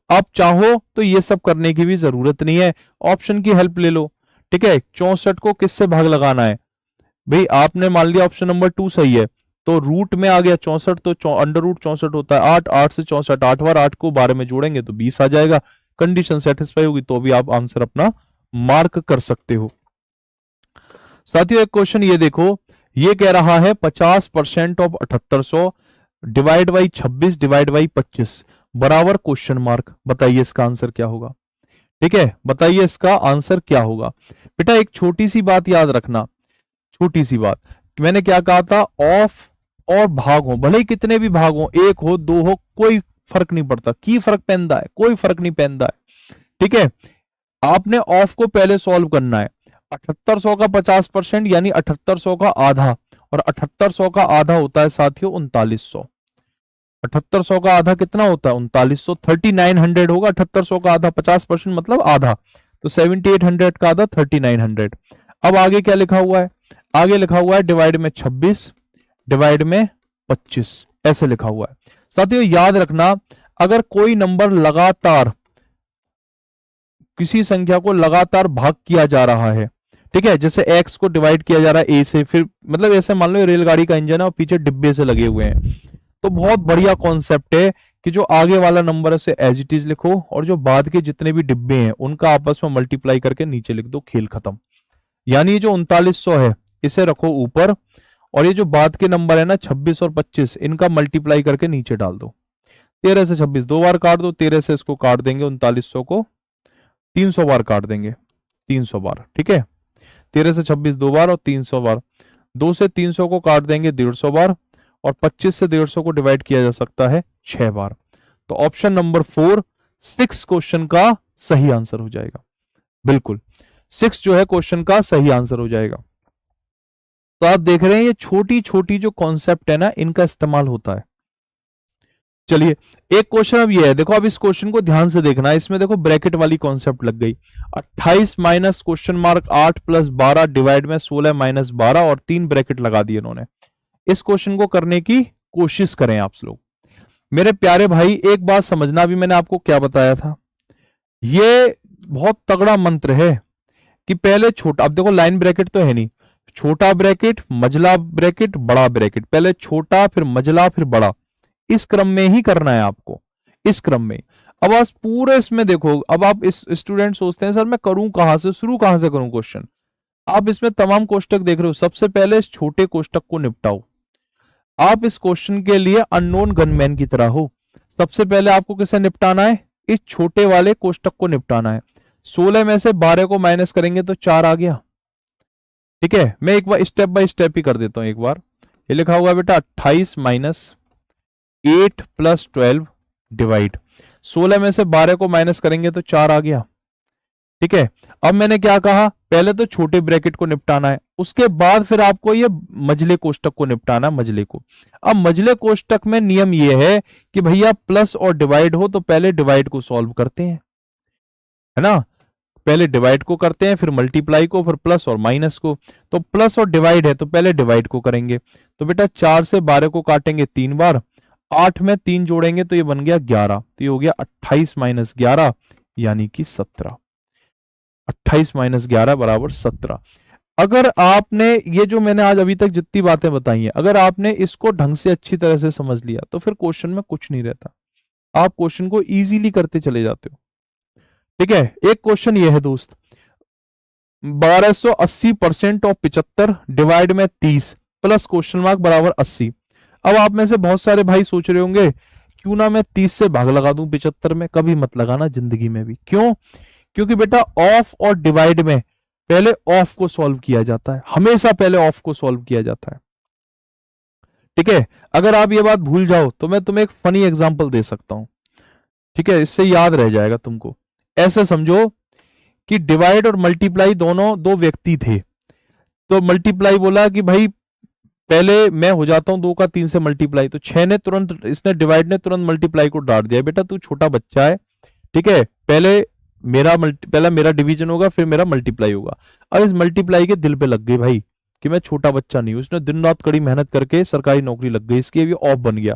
आप चाहो तो ये सब करने की भी जरूरत नहीं है, ऑप्शन की हेल्प ले लो। ठीक है, 64 को किससे भाग लगाना है भाई, आपने मान लिया ऑप्शन नंबर 2 सही है, तो रूट में आ गया 64, तो अंडर रूट 64 होता है 8, 8 से 64, 8 बार 8 को 12 में जोड़ेंगे तो 20 आ जाएगा। कंडीशन सेटिस्फाई होगी तो भी आप आंसर अपना मार्क कर सकते हो। साथियों एक क्वेश्चन ये देखो, ये कह रहा है 50% of 7800 divide by 26 divide by 25 बराबर क्वेश्चन मार्क, बताइए इसका आंसर क्या होगा। ठीक है, बताइए इसका आंसर क्या होगा। बेटा एक छोटी सी बात याद रखना, छोटी सी बात, मैंने क्या कहा था, ऑफ और भाग हो, भले ही कितने भी भाग हो, 1 हो 2 हो, कोई फर्क नहीं पड़ता, की फर्क पहनता है, कोई फर्क नहीं पहनता है। ठीक है, आपने ऑफ को पहले सॉल्व करना है, 7800 का 50% यानी 7800 का आधा, और 7800 का आधा होता है साथियों 3900। 7800 का आधा कितना होता है 3900, 3900 होगा 7800 का आधा, 50% मतलब आधा, तो 7800 का आधा 3900। अब आगे क्या लिखा हुआ है, आगे लिखा हुआ है डिवाइड में 26 डिवाइड में 25, ऐसे लिखा हुआ है। साथियों याद रखना, अगर कोई नंबर लगातार, किसी संख्या को लगातार भाग किया जा रहा है, ठीक है, जैसे x को डिवाइड किया जा रहा है a से, फिर मतलब ऐसे मान लो रेलगाड़ी का इंजन है और पीछे डिब्बे से लगे हुए हैं, तो बहुत बढ़िया कॉन्सेप्ट है कि जो आगे वाला नंबर है उसे एज इट इज लिखो, और जो बाद के जितने भी डिब्बे हैं उनका आपस में मल्टीप्लाई करके नीचे लिख दो, खेल खत्म। यानी जो 3900 है इसे रखो ऊपर, और ये जो बाद के नंबर है ना 26 और 25 इनका मल्टीप्लाई करके नीचे डाल दो। 13 से 26 2 बार काट दो, 13 से इसको काट देंगे 3900 को 300 बार काट देंगे, 300 बार। ठीक है, 13 से 26 2 बार और 300 बार, 2 से 300 को काट देंगे 150 बार, और 25 से 150 को डिवाइड किया जा सकता है 6 बार। तो ऑप्शन नंबर 4 6 क्वेश्चन का सही आंसर हो जाएगा, बिल्कुल 6 जो है क्वेश्चन का सही आंसर हो जाएगा। तो आप देख रहे हैं ये छोटी छोटी जो कॉन्सेप्ट है ना इनका इस्तेमाल होता है। चलिए एक क्वेश्चन अब ये है, देखो अब इस क्वेश्चन को ध्यान से देखना है, इसमें देखो ब्रैकेट वाली कॉन्सेप्ट लग गई, 28 minus question mark 8 plus 12 divide में 16 माइनस 12, और 3 ब्रैकेट लगा दिए इन्होंने। इस क्वेश्चन को करने की कोशिश करें आप लोग। मेरे प्यारे भाई एक बात समझना, भी मैंने आपको क्या बताया था, ये बहुत तगड़ा मंत्र है कि पहले छोटा, अब देखो लाइन ब्रैकेट तो है नहीं, छोटा ब्रैकेट मझला ब्रैकेट बड़ा ब्रैकेट, पहले छोटा फिर मझला फिर बड़ा, इस क्रम में ही करना है आपको, इस क्रम में। अब आज पूरे इसमें देखो, अब आप इस स्टूडेंट सोचते हैं सर मैं करूं कहां से, शुरू कहां से करूं क्वेश्चन, आप इसमें तमाम कोष्टक देख रहे हो, सबसे पहले इस छोटे कोष्टक को निपटाओ। आप इस क्वेश्चन के लिए अननोन गनमैन की तरह हो, सबसे पहले आपको किसे निपटाना है, इस छोटे वाले कोष्टक को निपटाना है। 16 में से 12 को माइनस करेंगे तो 4 आ गया। ठीक है, मैं एक बार स्टेप बाय स्टेप ही कर देता हूं। एक बार ये लिखा हुआ है बेटा 28 माइनस 8 प्लस 12 डिवाइड, 16 में से 12 को माइनस करेंगे तो 4 आ गया, ठीक है, अब मैंने क्या कहा, पहले तो छोटे ब्रैकेट को निपटाना है, उसके बाद फिर आपको ये मझले कोष्टक को निपटाना है, मझले को। अब मझले कोष्टक में नियम ये है कि भैया प्लस और डिवाइड हो तो पहले डिवाइड को सॉल्व करते हैं, है ना, पहले डिवाइड को करते हैं, फिर मल्टीप्लाई को, फिर प्लस और माइनस को। तो प्लस और डिवाइड है तो पहले डिवाइड को करेंगे। तो बेटा 4 से 12 को काटेंगे 3 बार, 8 में 3 जोड़ेंगे तो ये बन गया 11, तो ये हो गया 28 माइनस 11 यानी कि 17। 28 माइनस 11 बराबर 17। अगर आपने ये जो मैंने आज अभी तक जितनी बातें बताई हैं, अगर आपने इसको ढंग से अच्छी तरह से समझ लिया तो फिर क्वेश्चन में कुछ नहीं रहता, आप क्वेश्चन को इजीली करते चले जाते हो। ठीक है, एक क्वेश्चन ये है दोस्त, 1280% ऑफ 75 डिवाइड में 30 प्लस क्वेश्चन मार्क बराबर 80। अब आप में से बहुत सारे भाई सोच रहे होंगे क्यों ना मैं 30 से भाग लगा दूं 75 में, कभी मत लगाना जिंदगी में भी। क्यों? क्योंकि बेटा ऑफ और डिवाइड में पहले ऑफ को सॉल्व किया जाता है, हमेशा पहले ऑफ को सॉल्व किया जाता है। ठीक है, अगर आप ये बात भूल जाओ तो मैं तुम्हें एक फनी एग्जांपल दे सकता हूं, ठीक है, इससे याद रह जाएगा तुमको। ऐसे समझो कि डिवाइड और मल्टीप्लाई दोनों दो व्यक्ति थे, तो मल्टीप्लाई बोला कि भाई पहले मैं हो जाता हूं 2 का 3 से मल्टीप्लाई, तो 6 ने तुरंत, इसने डिवाइड ने तुरंत मल्टीप्लाई को डांट दिया, बेटा तू छोटा बच्चा है, ठीक है, पहला मेरा डिवीजन होगा फिर मेरा मल्टीप्लाई होगा। अब इस मल्टीप्लाई के दिल पे लग गई भाई कि मैं छोटा बच्चा नहीं हूं, उसने दिन रात कड़ी मेहनत करके सरकारी नौकरी लग गई इसकी, अभी ऑफ बन गया,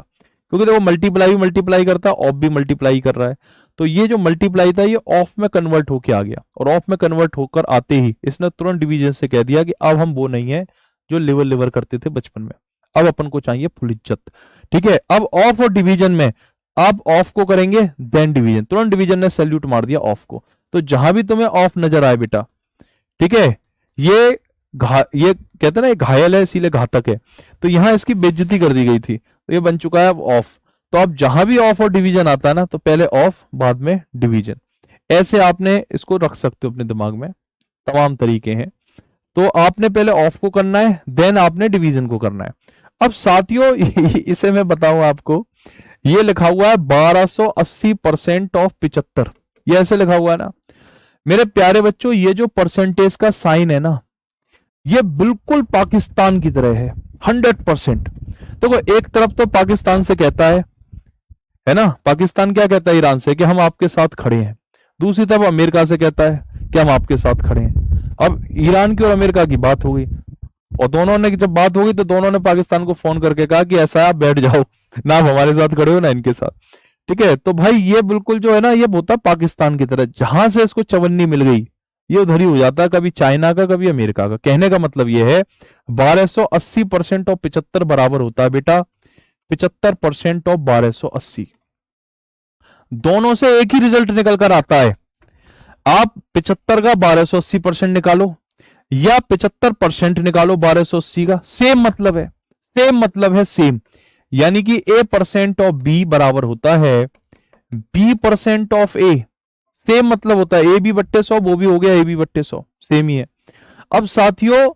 क्योंकि देखो मल्टीप्लाई भी मल्टीप्लाई करता है, ऑफ भी मल्टीप्लाई कर रहा है। तो ये जो मल्टीप्लाई था ये ऑफ में कन्वर्ट होके आ गया, और ऑफ में कन्वर्ट होकर आते ही इसने तुरंत डिवीजन से कह दिया कि अब हम वो नहीं है जो लिवर लिवर करते थे बचपन में, अब अपन को चाहिए फुल इज्जत। ठीक है, अब ऑफ और डिवीजन में आप ऑफ को करेंगे देन डिवीजन, तुरंत डिवीजन ने सैल्यूट मार दिया ऑफ को। तो जहां भी तुम्हें ऑफ नजर आए बेटा, ठीक है, ये कहते हैं ना, ये घायल है इसीलिए घातक है, तो यहां इसकी बेइज्जती कर दी गई थी, तो ये बन चुका है अब ऑफ। तो अब जहां भी ऑफ और डिवीजन आता है ना, तो पहले ऑफ बाद में डिवीजन, ऐसे आपने इसको रख सकते हो अपने दिमाग में, तमाम तरीके हैं। तो आपने पहले ऑफ को करना है देन आपने डिवीजन को करना है। अब साथियों इसे मैं बताऊं आपको, ये लिखा हुआ है 1280% ऑफ 75, ये ऐसे लिखा हुआ है ना मेरे प्यारे बच्चों, ये जो परसेंटेज का साइन है ना, ये बिल्कुल पाकिस्तान की तरह है 100%। देखो एक तरफ तो पाकिस्तान से कहता है ना, पाकिस्तान क्या कहता है ईरान से कि हम आपके साथ खड़े हैं, दूसरी तरफ अमेरिका से कहता है कि हम आपके साथ खड़े हैं। अब ईरान की और अमेरिका की बात हो गई, और दोनों ने जब बात हो गई तो दोनों ने पाकिस्तान को फोन करके कहा कि ऐसा है आप बैठ जाओ, ना आप हमारे साथ खड़े हो ना इनके साथ। ठीक है, तो भाई ये बिल्कुल जो है ना, ये होता पाकिस्तान की तरह, जहां से इसको चवन्नी मिल गई ये उधर ही हो जाता है, कभी चाइना का कभी अमेरिका का। कहने का मतलब ये है 1280% ऑफ 75 बराबर होता है बेटा 75% ऑफ 1280, दोनों से एक ही रिजल्ट निकल कर आता है। आप 75 का 1280% निकालो या 75% निकालो 1280 का, सेम मतलब है, सेम मतलब है सेम, यानी कि a% ऑफ b बराबर होता है b% ऑफ a, सेम मतलब होता है, ए बी बट्टे 100 वो भी हो गया ए बी बट्टे 100, सेम ही है। अब साथियों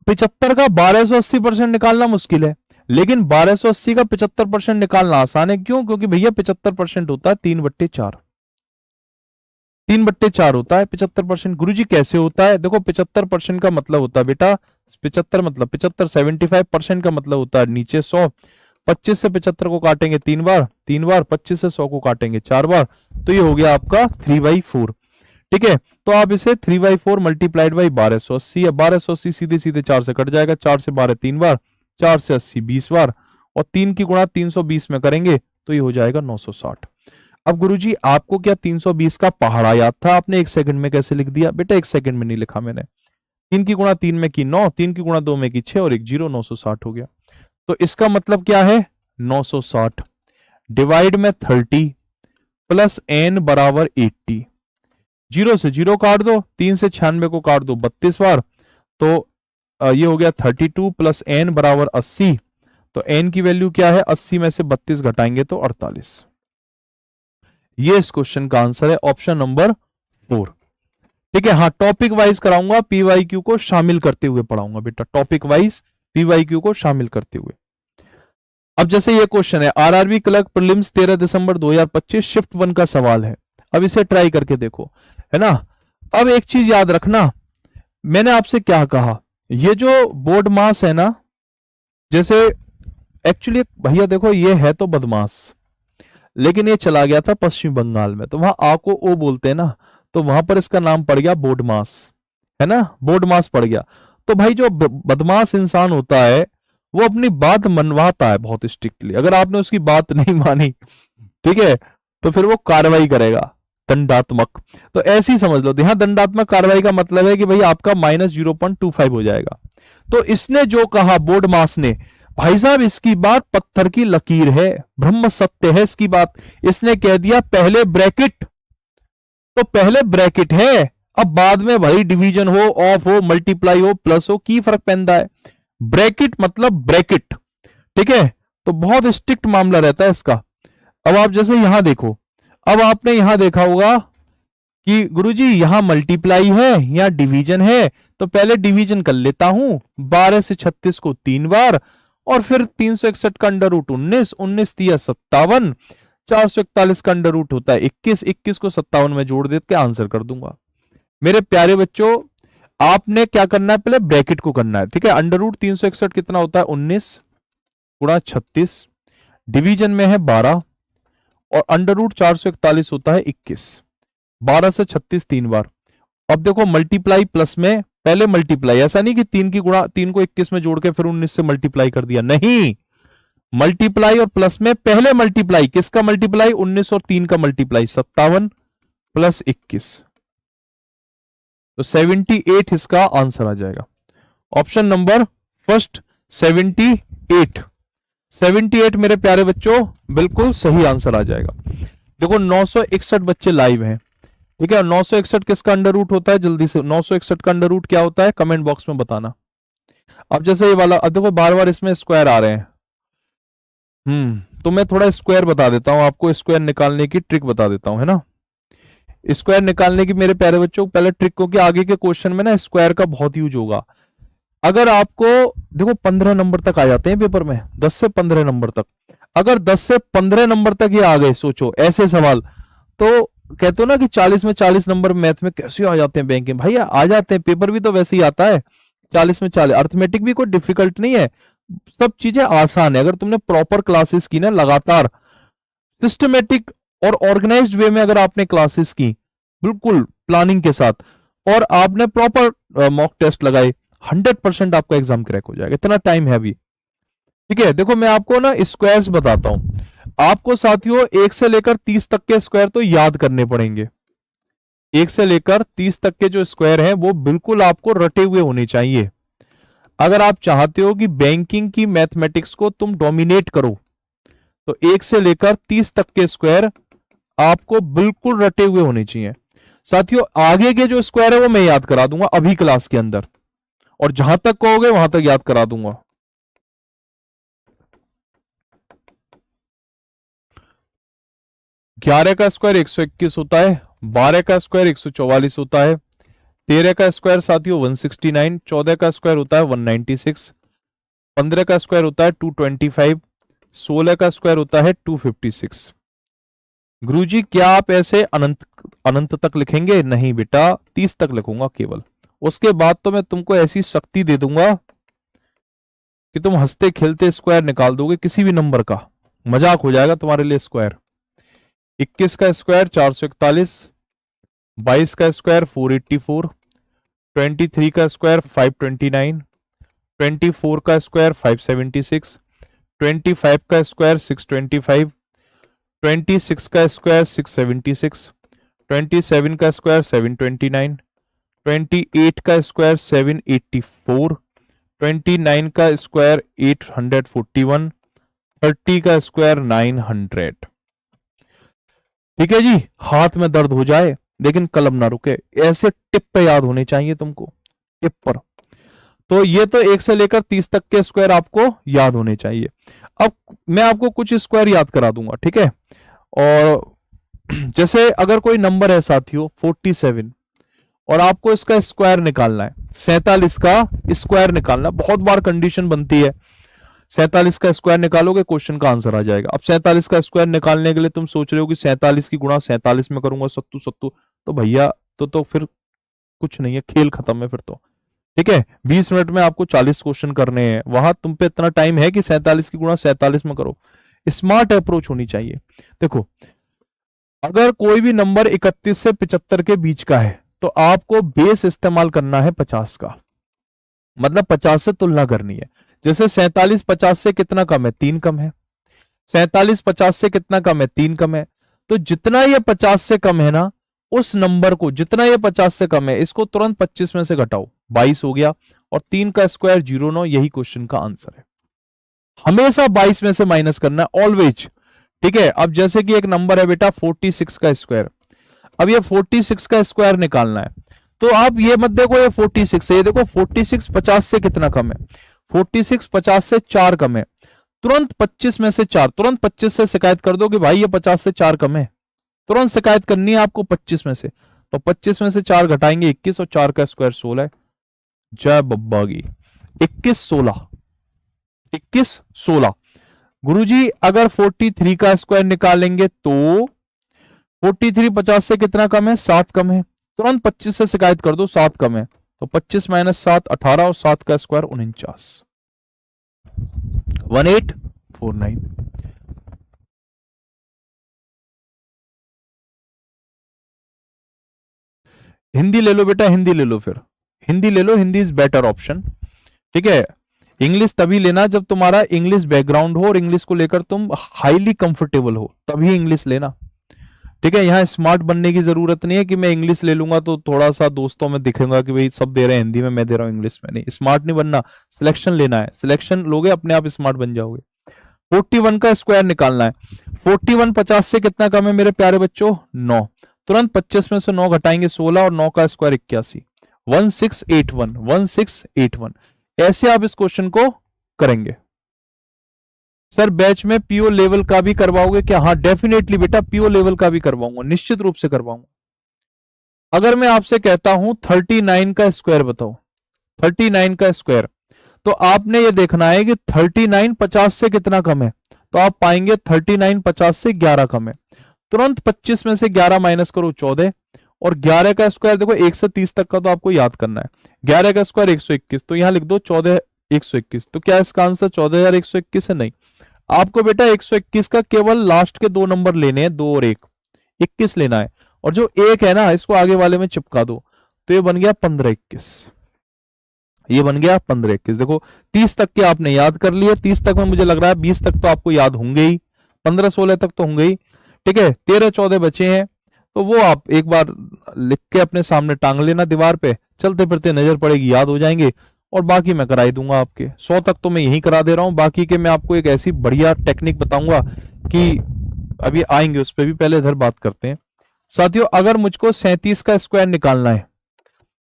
75 का 1280% निकालना मुश्किल है, लेकिन 1280 का 75% निकालना आसान है। क्यों? क्योंकि भैया 75% होता है 3/4, 3/4 होता है 75%। गुरुजी कैसे होता है? देखो 75% का मतलब होता है बेटा 75 मतलब 75, 75% का मतलब होता है नीचे 100, 25 से 75 को काटेंगे 3 बार, 3 बार, 25 से 100 को काटेंगे 4 बार, तो ये हो गया आपका 3/4। ठीक है, तो आप इसे 3/4 मल्टीप्लाइड बाई 1280 है, 1280 सीधे सीधे 4 से कट जाएगा, 4 से 12 3 बार, 4 से 80 20 बार, और 3 की गुणा 320 में करेंगे तो ये हो जाएगा 960। अब गुरुजी आपको क्या 320 का पहाड़ा याद था? आपने 1 सेकंड में कैसे लिख दिया? बेटा 1 सेकंड में नहीं लिखा मैंने, 3 की गुणा 3 में की 9, 3 की गुणा 2 में की 6 और एक 0, 960 हो गया। तो इसका मतलब क्या है 960 डिवाइड में 30 प्लस n बराबर 80, 0 से 0 काट दो, 3 से 96 को काट दो 32 बार, तो ये हो गया 32 प्लस n बराबर 80। तो n की वैल्यू क्या है? 80 में से 32 घटाएंगे तो 48। ये इस क्वेश्चन का आंसर है ऑप्शन नंबर 4। ठीक है, हाँ टॉपिक वाइज कराऊंगा, पीवाईक्यू को शामिल करते हुए पढ़ाऊंगा बेटा, टॉपिक वाइज पीवाईक्यू को शामिल करते हुए। अब जैसे ये क्वेश्चन है आरआरबी क्लर्क प्रीलिम्स 13 दिसंबर 2025 शिफ्ट 1 का सवाल है। अब इसे ट्राई करके देखो, है ना। अब एक चीज याद रखना, मैंने आपसे क्या कहा, ये जो बोर्ड मास है ना, जैसे एक्चुअली भैया देखो ये है तो बदमाश, लेकिन ये चला गया था पश्चिम बंगाल में, तो वहां आ को ओ बोलते हैं ना, तो वहां पर इसका नाम पड़ गया बोर्ड मास, है ना, बोर्ड मास पड़ गया। तो भाई जो बदमाश इंसान होता है वो अपनी बात मनवाता है बहुत स्ट्रिक्टली, अगर आपने उसकी बात नहीं मानी, ठीक है, तो फिर वो कार्रवाई करेगा, दंडात्मक। तो ऐसे ही समझ लो, यहां दंडात्मक कार्रवाई का मतलब है कि भाई आपका -0.25 हो जाएगा। तो इसने जो कहा बोर्ड मास ने, भाई साहब इसकी बात पत्थर की लकीर है, ब्रह्म सत्य है इसकी बात। इसने कह दिया पहले ब्रैकेट, तो पहले ब्रैकेट है, अब बाद में भाई डिवीजन हो, ऑफ हो, मल्टीप्लाई हो, प्लस हो, की फर्क पैदा है, ब्रैकेट मतलब ब्रैकेट, ठीक है। तो बहुत स्ट्रिक्ट मामला रहता है इसका। अब आप जैसे यहां देखो, अब आपने यहां देखा होगा कि गुरुजी यहां मल्टीप्लाई है या डिवीजन है, तो पहले डिवीजन कर लेता हूं, 12 से 36 को 3 बार, और फिर 361 का अंडर रूट 19, 19 दिया 57, 441 का अंडर रूट होता है 21, 21 को 57 में जोड़ देते आंसर कर दूंगा। मेरे प्यारे बच्चों, आपने क्या करना है, पहले ब्रैकेट को करना है, ठीक है। अंडर रूट 361 कितना होता है, 19 गुणा 36, डिवीजन में है 12, और अंडर रूट 441 होता है 21, 12 से 36 3 बार। अब देखो मल्टीप्लाई प्लस में, पहले मल्टीप्लाई, ऐसा नहीं कि 3 की गुणा, 3 को 21 में जोड़ के फिर 19 से मल्टीप्लाई कर दिया, नहीं, मल्टीप्लाई और प्लस में पहले मल्टीप्लाई, किसका मल्टीप्लाई, 19 और 3 का मल्टीप्लाई, 57 प्लस 21, तो 78 इसका आंसर आ जाएगा। ऑप्शन नंबर फर्स्ट 78, 78 मेरे प्यारे बच्चों बिल्कुल सही आंसर आ जाएगा। देखो 961 बच्चे लाइव हैं, ठीक है, 961 किसका अंडर रूट होता है, जल्दी से 961 का अंडर रूट क्या होता है कमेंट बॉक्स में बताना। अब जैसे ये वाला, अब देखो बार बार इसमें स्क्वायर आ रहे हैं, तो मैं थोड़ा स्क्वायर बता देता हूं आपको, स्क्वायर निकालने की ट्रिक बता देता हूं, है ना। स्क्वायर निकालने की मेरे प्यारे बच्चों पहले ट्रिक, क्योंकि आगे के क्वेश्चन में ना स्क्वायर का बहुत यूज होगा। अगर आपको देखो 15 नंबर तक आ जाते हैं पेपर में, 10 से 15 नंबर तक, अगर 10 से 15 नंबर तक ये आ गए, सोचो ऐसे सवाल, तो कहते हो ना कि 40 में 40 नंबर मैथ में कैसे आ जाते हैं, बैंक में भाई आ जाते हैं, पेपर भी तो वैसे ही आता है 40 में 40। अर्थमेटिक भी कोई डिफिकल्ट नहीं है, सब चीजें आसान है, अगर तुमने प्रॉपर क्लासेस की ना, लगातार सिस्टमेटिक और ऑर्गेनाइज्ड वे में अगर आपने क्लासेस की बिल्कुल प्लानिंग के साथ, और आपने प्रॉपर मॉक टेस्ट लगाए, 100% आपका एग्जाम क्रैक हो जाएगा, इतना टाइम है अभी, ठीक है। देखो मैं आपको ना स्क्वायर्स बताता हूं, आपको साथियों 1 से लेकर 30 तक के स्क्वायर तो याद करने पड़ेंगे, 1 से लेकर 30 तक के जो स्क्वायर हैं वो बिल्कुल आपको रटे हुए होने चाहिए। अगर आप चाहते हो कि बैंकिंग की मैथमेटिक्स को तुम डोमिनेट करो, तो 1 से लेकर 30 तक के स्क्वायर आपको बिल्कुल रटे हुए होने चाहिए। साथियों आगे के जो स्क्वायर है वो मैं याद करा दूंगा अभी क्लास के अंदर, और जहां तक कहोगे वहां तक याद करा दूंगा। ग्यारह का स्क्वायर 121 होता है, 12 का स्क्वायर 144 होता है, 13 का स्क्वायर साथियों 169, 14 का स्क्वायर होता है 196, 15 का स्क्वायर होता है 225, 16 का स्क्वायर होता है 256। गुरुजी क्या आप ऐसे अनंत अनंत तक लिखेंगे? नहीं बेटा, 30 तक लिखूंगा केवल, उसके बाद तो मैं तुमको ऐसी शक्ति दे दूंगा कि तुम हंसते खेलते स्क्वायर निकाल दोगे किसी भी नंबर का, मजाक हो जाएगा तुम्हारे लिए स्क्वायर। 21 का स्क्वायर 441, 22 का स्क्वायर 484, 23 का स्क्वायर 529, 24 का स्क्वायर 576, 25 का स्क्वायर 625, 26 का स्क्वायर 676, 27 का स्क्वायर 729, 28 का स्क्वायर 784, 29 का स्क्वायर 841, 30 का स्क्वायर 900। ठीक है जी, हाथ में दर्द हो जाए लेकिन कलम ना रुके, ऐसे टिप पे याद होने चाहिए तुमको, टिप पर। तो ये तो 1 से लेकर 30 तक के स्क्वायर आपको याद होने चाहिए। अब मैं आपको कुछ स्क्वायर याद करा दूंगा, ठीक है। और जैसे अगर कोई नंबर है साथियों 47 और आपको इसका स्क्वायर निकालना है, 47 का स्क्वायर निकालना, बहुत बार कंडीशन बनती है 47 का स्क्वायर निकालोगे क्वेश्चन का आंसर आ जाएगा। अब 47 का स्क्वायर निकालने के लिए तुम सोच रहे हो कि 47 की गुणा 47 में करूंगा सत्तू सत्तू, तो भैया तो फिर कुछ नहीं है, खेल खत्म है फिर तो। ठीक है, 20 मिनट में आपको 40 क्वेश्चन करने हैं, वहां तुम पे इतना टाइम है कि 47 की गुणा 47 में करो। स्मार्ट अप्रोच होनी चाहिए। देखो, अगर कोई भी नंबर 31 से 75 के बीच का है तो आपको बेस इस्तेमाल करना है 50 का, मतलब 50 से तुलना करनी है। जैसे 47 50 से कितना कम है, 3 कम है। 47 50 से कितना कम है, 3 कम है। तो जितना ये 50 से कम है ना, उस नंबर को, जितना ये 50 से कम है, इसको तुरंत 25 में से घटाओ, 22 हो गया। और 3 का स्क्वायर 09, यही क्वेश्चन का आंसर है। हमेशा 22 में से माइनस करना है, ऑलवेज। ठीक है, अब जैसे कि एक नंबर है बेटा 46 का स्क्वायर, अब ये 46 का स्क्वायर निकालना है। तो आप ये मत देखो ये 46 है, ये देखो 46 50 से कितना कम है, 46 50 से 4 कम है। तुरंत 25 में से 4, तुरंत 25 से शिकायत कर दो कि भाई ये 50 से 4 कम है, तुरंत शिकायत करनी है आपको 25 में से। तो 25 में से 4 घटाएंगे 21, और 4 का स्क्वायर 16 है। जय बब्बा की। 21 16, 21 16। गुरुजी अगर 43 का स्क्वायर निकालेंगे तो 43 50 से कितना कम है, 7 कम है। तुरंत 25 से शिकायत कर दो, 7 कम है। तो 25 माइनस 7 18, और 7 का स्क्वायर 49, 1849। हिंदी ले लो बेटा, हिंदी ले लो, फिर हिंदी ले लो, हिंदी इज बेटर ऑप्शन। ठीक है, इंग्लिश तभी लेना जब तुम्हारा इंग्लिश बैकग्राउंड हो और इंग्लिश को लेकर तुम हाईली कंफर्टेबल हो, तभी इंग्लिश लेना। ठीक है, यहाँ स्मार्ट बनने की जरूरत नहीं है कि मैं इंग्लिश ले लूंगा तो थोड़ा सा दोस्तों में दिखेगा कि भाई सब दे रहे हैं हिंदी में, मैं दे रहा हूँ इंग्लिश में। नहीं, स्मार्ट नहीं बनना, सिलेक्शन लेना है। सिलेक्शन लोगे अपने आप स्मार्ट बन जाओगे। 41 का स्क्वायर निकालना है। 41 50 से कितना कम है मेरे प्यारे बच्चों, 9। तुरंत 25 में से 9 घटाएंगे 16, और 9 का स्क्वायर 81, 1681, 1681। ऐसे आप इस क्वेश्चन को करेंगे। सर बैच में पीओ लेवल का भी करवाओगे क्या? हाँ डेफिनेटली बेटा, पीओ लेवल का भी करवाऊंगा, निश्चित रूप से करवाऊंगा। अगर मैं आपसे कहता हूं 39 का स्क्वायर बताओ, 39 का स्क्वायर, तो आपने ये देखना है कि 39 50 से कितना कम है। तो आप पाएंगे 39 50 से 11 कम है। तुरंत 25 में से 11 माइनस करो 14, और 11 का स्क्वायर देखो 1 से 30 तक का तो आपको याद करना है। 11 का स्क्वायर 121, तो यहां लिख दो 14 121। तो क्या इसका आंसर 14121 है? नहीं, आपको बेटा 121 का केवल लास्ट के 2 नंबर लेने हैं, 2 और 1, 21 लेना है। और जो 1 है ना, इसको आगे वाले में चिपका दो, तो ये बन गया 1521, ये बन गया 1521। देखो 30 तक के आपने याद कर लिए, 30 तक में मुझे लग रहा है 20 तक तो आपको याद होंगे ही, 15 16 तक तो होंगे ही। ठीक है, 13 14 बचे हैं, तो वो आप एक बार लिख के अपने सामने टांग लेना दीवार पे, चलते फिरते नजर पड़ेगी, याद हो जाएंगे। और बाकी मैं कराई दूंगा आपके 100 तक तो मैं यही करा दे रहा हूं। बाकी के मैं आपको एक ऐसी बढ़िया टेक्निक बताऊंगा कि अभी आएंगे उस पर भी, पहले इधर बात करते हैं। साथियों अगर मुझको 37 का स्क्वायर निकालना है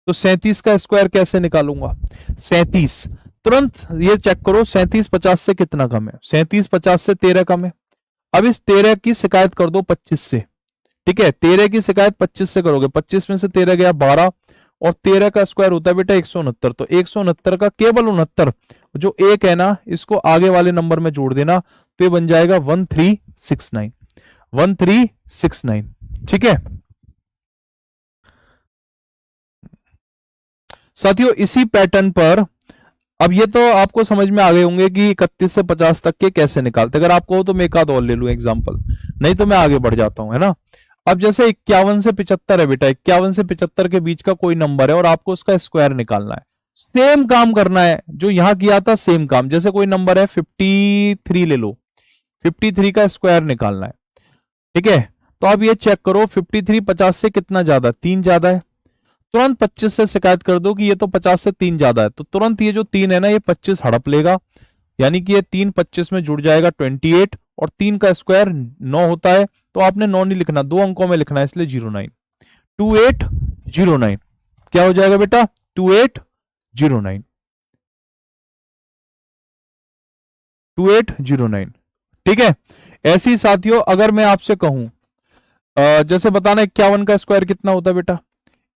तो 37 का स्क्वायर कैसे निकालूंगा? 37 तुरंत ये चेक करो, 37 50 से कितना कम है? 37 50 से 13 कम है। अब इस 13 की शिकायत कर दो 25 से। ठीक है, 13 की शिकायत 25 से करोगे, 25 में से 13 गया 12, और 13 का स्क्वायर होता है बेटा 169। तो 169 का केवल 69, जो 1 है ना, इसको आगे वाले नंबर में जोड़ देना, तो ये बन जाएगा 1369, 1369। ठीक है साथियों, इसी पैटर्न पर अब ये तो आपको समझ में आ गए होंगे कि 31 से 50 तक के कैसे निकालते। अगर आपको हो तो मैं एक आध और ले लूं एग्जांपल, नहीं तो मैं आगे बढ़ जाता हूं, है ना। अब जैसे 51 से 75 है बेटा, 51 से 75 के बीच का कोई नंबर है और आपको उसका स्क्वायर निकालना है। सेम काम करना है जो यहां किया था, सेम काम। जैसे कोई नंबर है 53 ले लो, 53 का स्क्वायर निकालना है। ठीक है, तो अब ये चेक करो 53 50 से कितना ज्यादा, 3 ज्यादा है। तुरंत 25 से शिकायत कर दो कि ये तो 50 से 3 ज्यादा है। तो तुरंत ये जो 3 है ना, ये 25 हड़प लेगा, यानी कि ये 3 25 में जुड़ जाएगा 28, और 3 का स्क्वायर 9 होता है। तो आपने 9 नहीं लिखना, 2 अंकों में लिखना है, इसलिए 09, 2809। क्या हो जाएगा बेटा? 2809, 2809। ठीक है, ऐसी साथियों अगर मैं आपसे कहूं जैसे बताना 51 का स्क्वायर कितना होता है बेटा?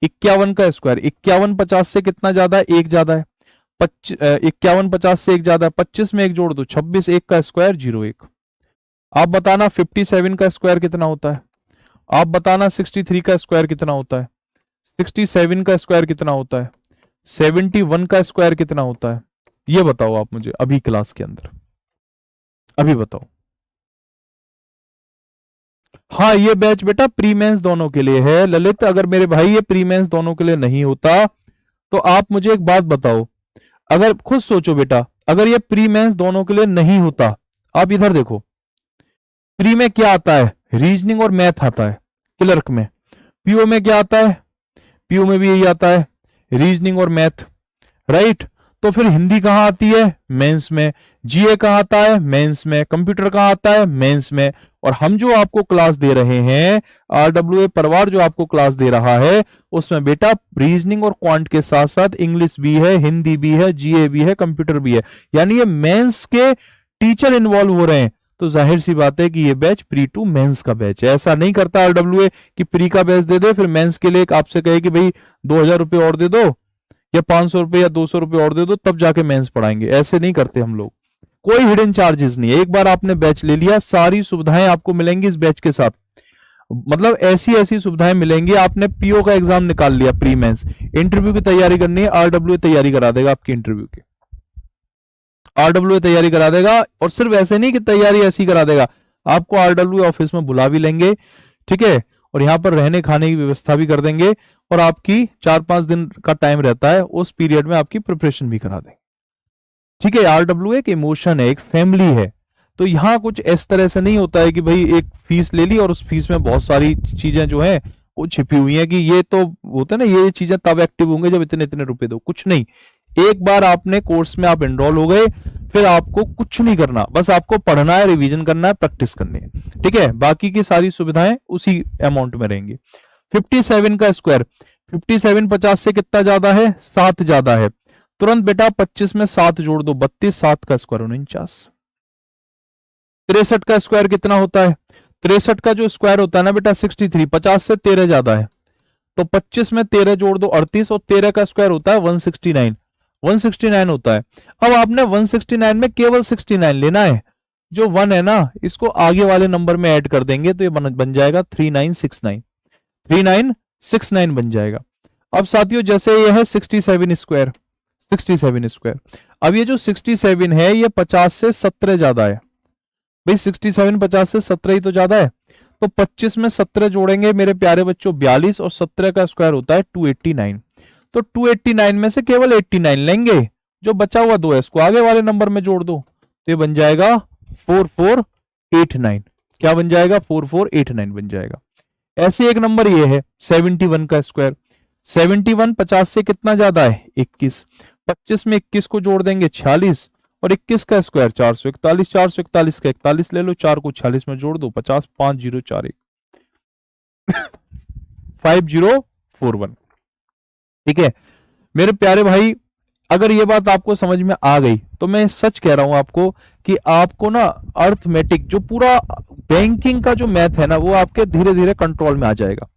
51 का स्क्वायर, 51 50 से कितना ज्यादा है? 1 ज्यादा है। 51 50 से 1 ज्यादा है, 25 में 1 जोड़ दो, 26, 1 का स्क्वायर 01। आप बताना 57 का स्क्वायर कितना होता है? आप बताना 63 का स्क्वायर कितना होता है? 67 का स्क्वायर कितना होता है, 71 का स्क्वायर कितना होता है, ये बताओ आप मुझे अभी क्लास के अंदर, अभी बताओ। हाँ ये बैच बेटा प्री मेंस दोनों के लिए है ललित। अगर मेरे भाई ये प्री मेंस दोनों के लिए नहीं होता तो आप मुझे एक बात बताओ, अगर खुद सोचो बेटा, अगर ये प्री मेंस दोनों के लिए नहीं होता, आप इधर देखो, प्री में क्या आता है, रीजनिंग और मैथ आता है, क्लर्क में। पीओ में क्या आता है, पीओ में भी यही आता है, रीजनिंग और मैथ, राइट। तो फिर हिंदी कहां आती है, मेंस में। जीए कहां आता है, मेंस में। कंप्यूटर कहां आता है, मेंस में। और हम जो आपको क्लास दे रहे हैं, आरडब्ल्यूए परिवार जो आपको क्लास दे रहा है, उसमें बेटा रीजनिंग और क्वांट के साथ साथ इंग्लिश भी है, हिंदी भी है, जीए भी है, कंप्यूटर भी है, यानी ये मेंस के टीचर इन्वॉल्व हो रहे हैं। तो जाहिर सी बात है कि ये बैच प्री टू मेंस का बैच है। ऐसा नहीं करता आरडब्ल्यूए कि प्री का बैच दे दे, फिर मेंस के लिए आपसे कहे कि भाई 2000 रुपये और दे दो या 500 रुपये या 200 रुपये और दे दो तब जाके मेंस पढ़ाएंगे। ऐसे नहीं करते हम लोग, कोई हिडन चार्जेस नहीं है। एक बार आपने बैच ले लिया, सारी सुविधाएं आपको मिलेंगी इस बैच के साथ। मतलब ऐसी ऐसी सुविधाएं मिलेंगी। आपने पीओ का एग्जाम निकाल लिया, प्री मेंस, इंटरव्यू की तैयारी करनी है, आरडब्ल्यूए तैयारी करा देगा आपकी इंटरव्यू की, आरडब्ल्यूए तैयारी करा देगा। और सिर्फ ऐसे नहीं कि तैयारी ऐसी करा देगा, आपको आरडब्ल्यूए ऑफिस में बुला भी लेंगे, ठीक है, और यहाँ पर रहने खाने की व्यवस्था भी कर देंगे, और आपकी 4-5 दिन का टाइम रहता है, उस पीरियड में आपकी प्रिपरेशन भी करा देंगे, ठीक है। आरडब्ल्यूए एक इमोशन है, एक फैमिली है। तो यहाँ कुछ इस तरह से नहीं होता है कि भाई एक फीस ले ली और उस फीस में बहुत सारी चीजें जो है वो छिपी हुई हैं कि ये तो होता है ना, ये चीजें तब एक्टिव होंगे जब इतने इतने रुपए दो, कुछ नहीं। एक बार आपने कोर्स में आप एनरोल हो गए, फिर आपको कुछ नहीं करना, बस आपको पढ़ना है, रिवीजन करना है, प्रैक्टिस करनी है, ठीक है। बाकी की सारी सुविधाएं उसी अमाउंट में रहेंगी। 57 का स्क्वायर, 57 50 से कितना ज्यादा है, 7 ज्यादा है। तुरंत बेटा 25 में 7 जोड़ दो, 32, 7 का स्क्वायर 49। 63 का स्क्वायर कितना होता है, 63 का जो स्क्वायर होता है ना बेटा 63, 50 से 13 ज्यादा है, तो 25 में 13 जोड़ दो 38, और 13 का स्क्वायर होता है 169, 169 होता है। अब आपने 169 में केवल 69 लेना है, जो 1 है ना इसको आगे वाले नंबर में ऐड कर देंगे तो ये बन जाएगा 3969, 3969 बन जाएगा। अब साथियों जैसे ये है 67 स्क्वायर, 67 स्क्वायर, अब ये जो 67 है ये 50 से 17 ज्यादा है भाई, 67 50 से 17 ही तो ज्यादा है। तो 25 में 17 जोड़ेंगे मेरे प्यारे बच्चों 42, और 17 का स्क्वायर होता है 289। तो 289 में से केवल 89 लेंगे, जो बचा हुआ 2 है इसको आगे वाले नंबर में जोड़ दो, तो ये बन जाएगा 4489। क्या बन जाएगा, 4489 बन जाएगा। ऐसे एक नंबर ये है 71 का स्क्वायर, 71 50 से कितना ज्यादा है, 21, 25 में 21 को जोड़ देंगे 46, और 21 का स्क्वायर 441, 441 का 41 ले लो, 4 को 46 में जोड़ दो 50, 5041 5041, ठीक है। मेरे प्यारे भाई अगर ये बात आपको समझ में आ गई तो मैं सच कह रहा हूं आपको कि आपको ना अर्थमेटिक जो पूरा बैंकिंग का जो मैथ है ना वो आपके धीरे धीरे कंट्रोल में आ जाएगा।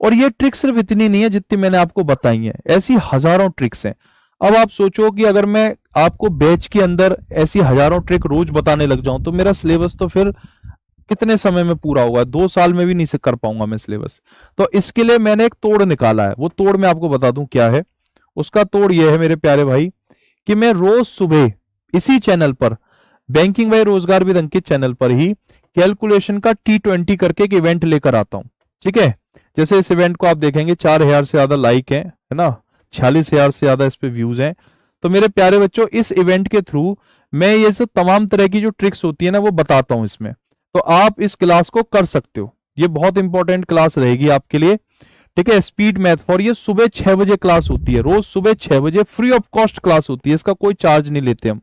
और ये ट्रिक सिर्फ इतनी नहीं है जितनी मैंने आपको बताई है, ऐसी हजारों ट्रिक्स हैं। अब आप सोचो कि अगर मैं आपको बैच के अंदर ऐसी हजारों ट्रिक रोज बताने लग जाऊं तो मेरा सिलेबस तो फिर कितने समय में पूरा होगा, 2 साल में भी नहीं से कर पाऊंगा मैं सिलेबस। तो इसके लिए मैंने एक तोड़ निकाला है, वो तोड़ मैं आपको बता दूं क्या है। उसका तोड़ ये है मेरे प्यारे भाई कि मैं रोज सुबह इसी चैनल पर, बैंकिंग भाई रोजगार विद अंकित चैनल पर ही कैलकुलेशन का T20 करके एक इवेंट लेकर आता हूं, ठीक है। जैसे इस इवेंट को आप देखेंगे 4000 से ज्यादा लाइक है ना, 46,000 से ज्यादा इस पे व्यूज हैं। तो मेरे प्यारे बच्चों इस इवेंट के थ्रू मैं ये सब तमाम तरह की जो ट्रिक्स होती है ना वो बताता हूं इसमें, तो आप इस क्लास को कर सकते हो। ये बहुत इंपॉर्टेंट क्लास रहेगी आपके लिए, ठीक है। स्पीड मैथ फॉर, ये सुबह 6 बजे क्लास होती है, रोज सुबह 6 बजे फ्री ऑफ कॉस्ट क्लास होती है, इसका कोई चार्ज नहीं लेते हम,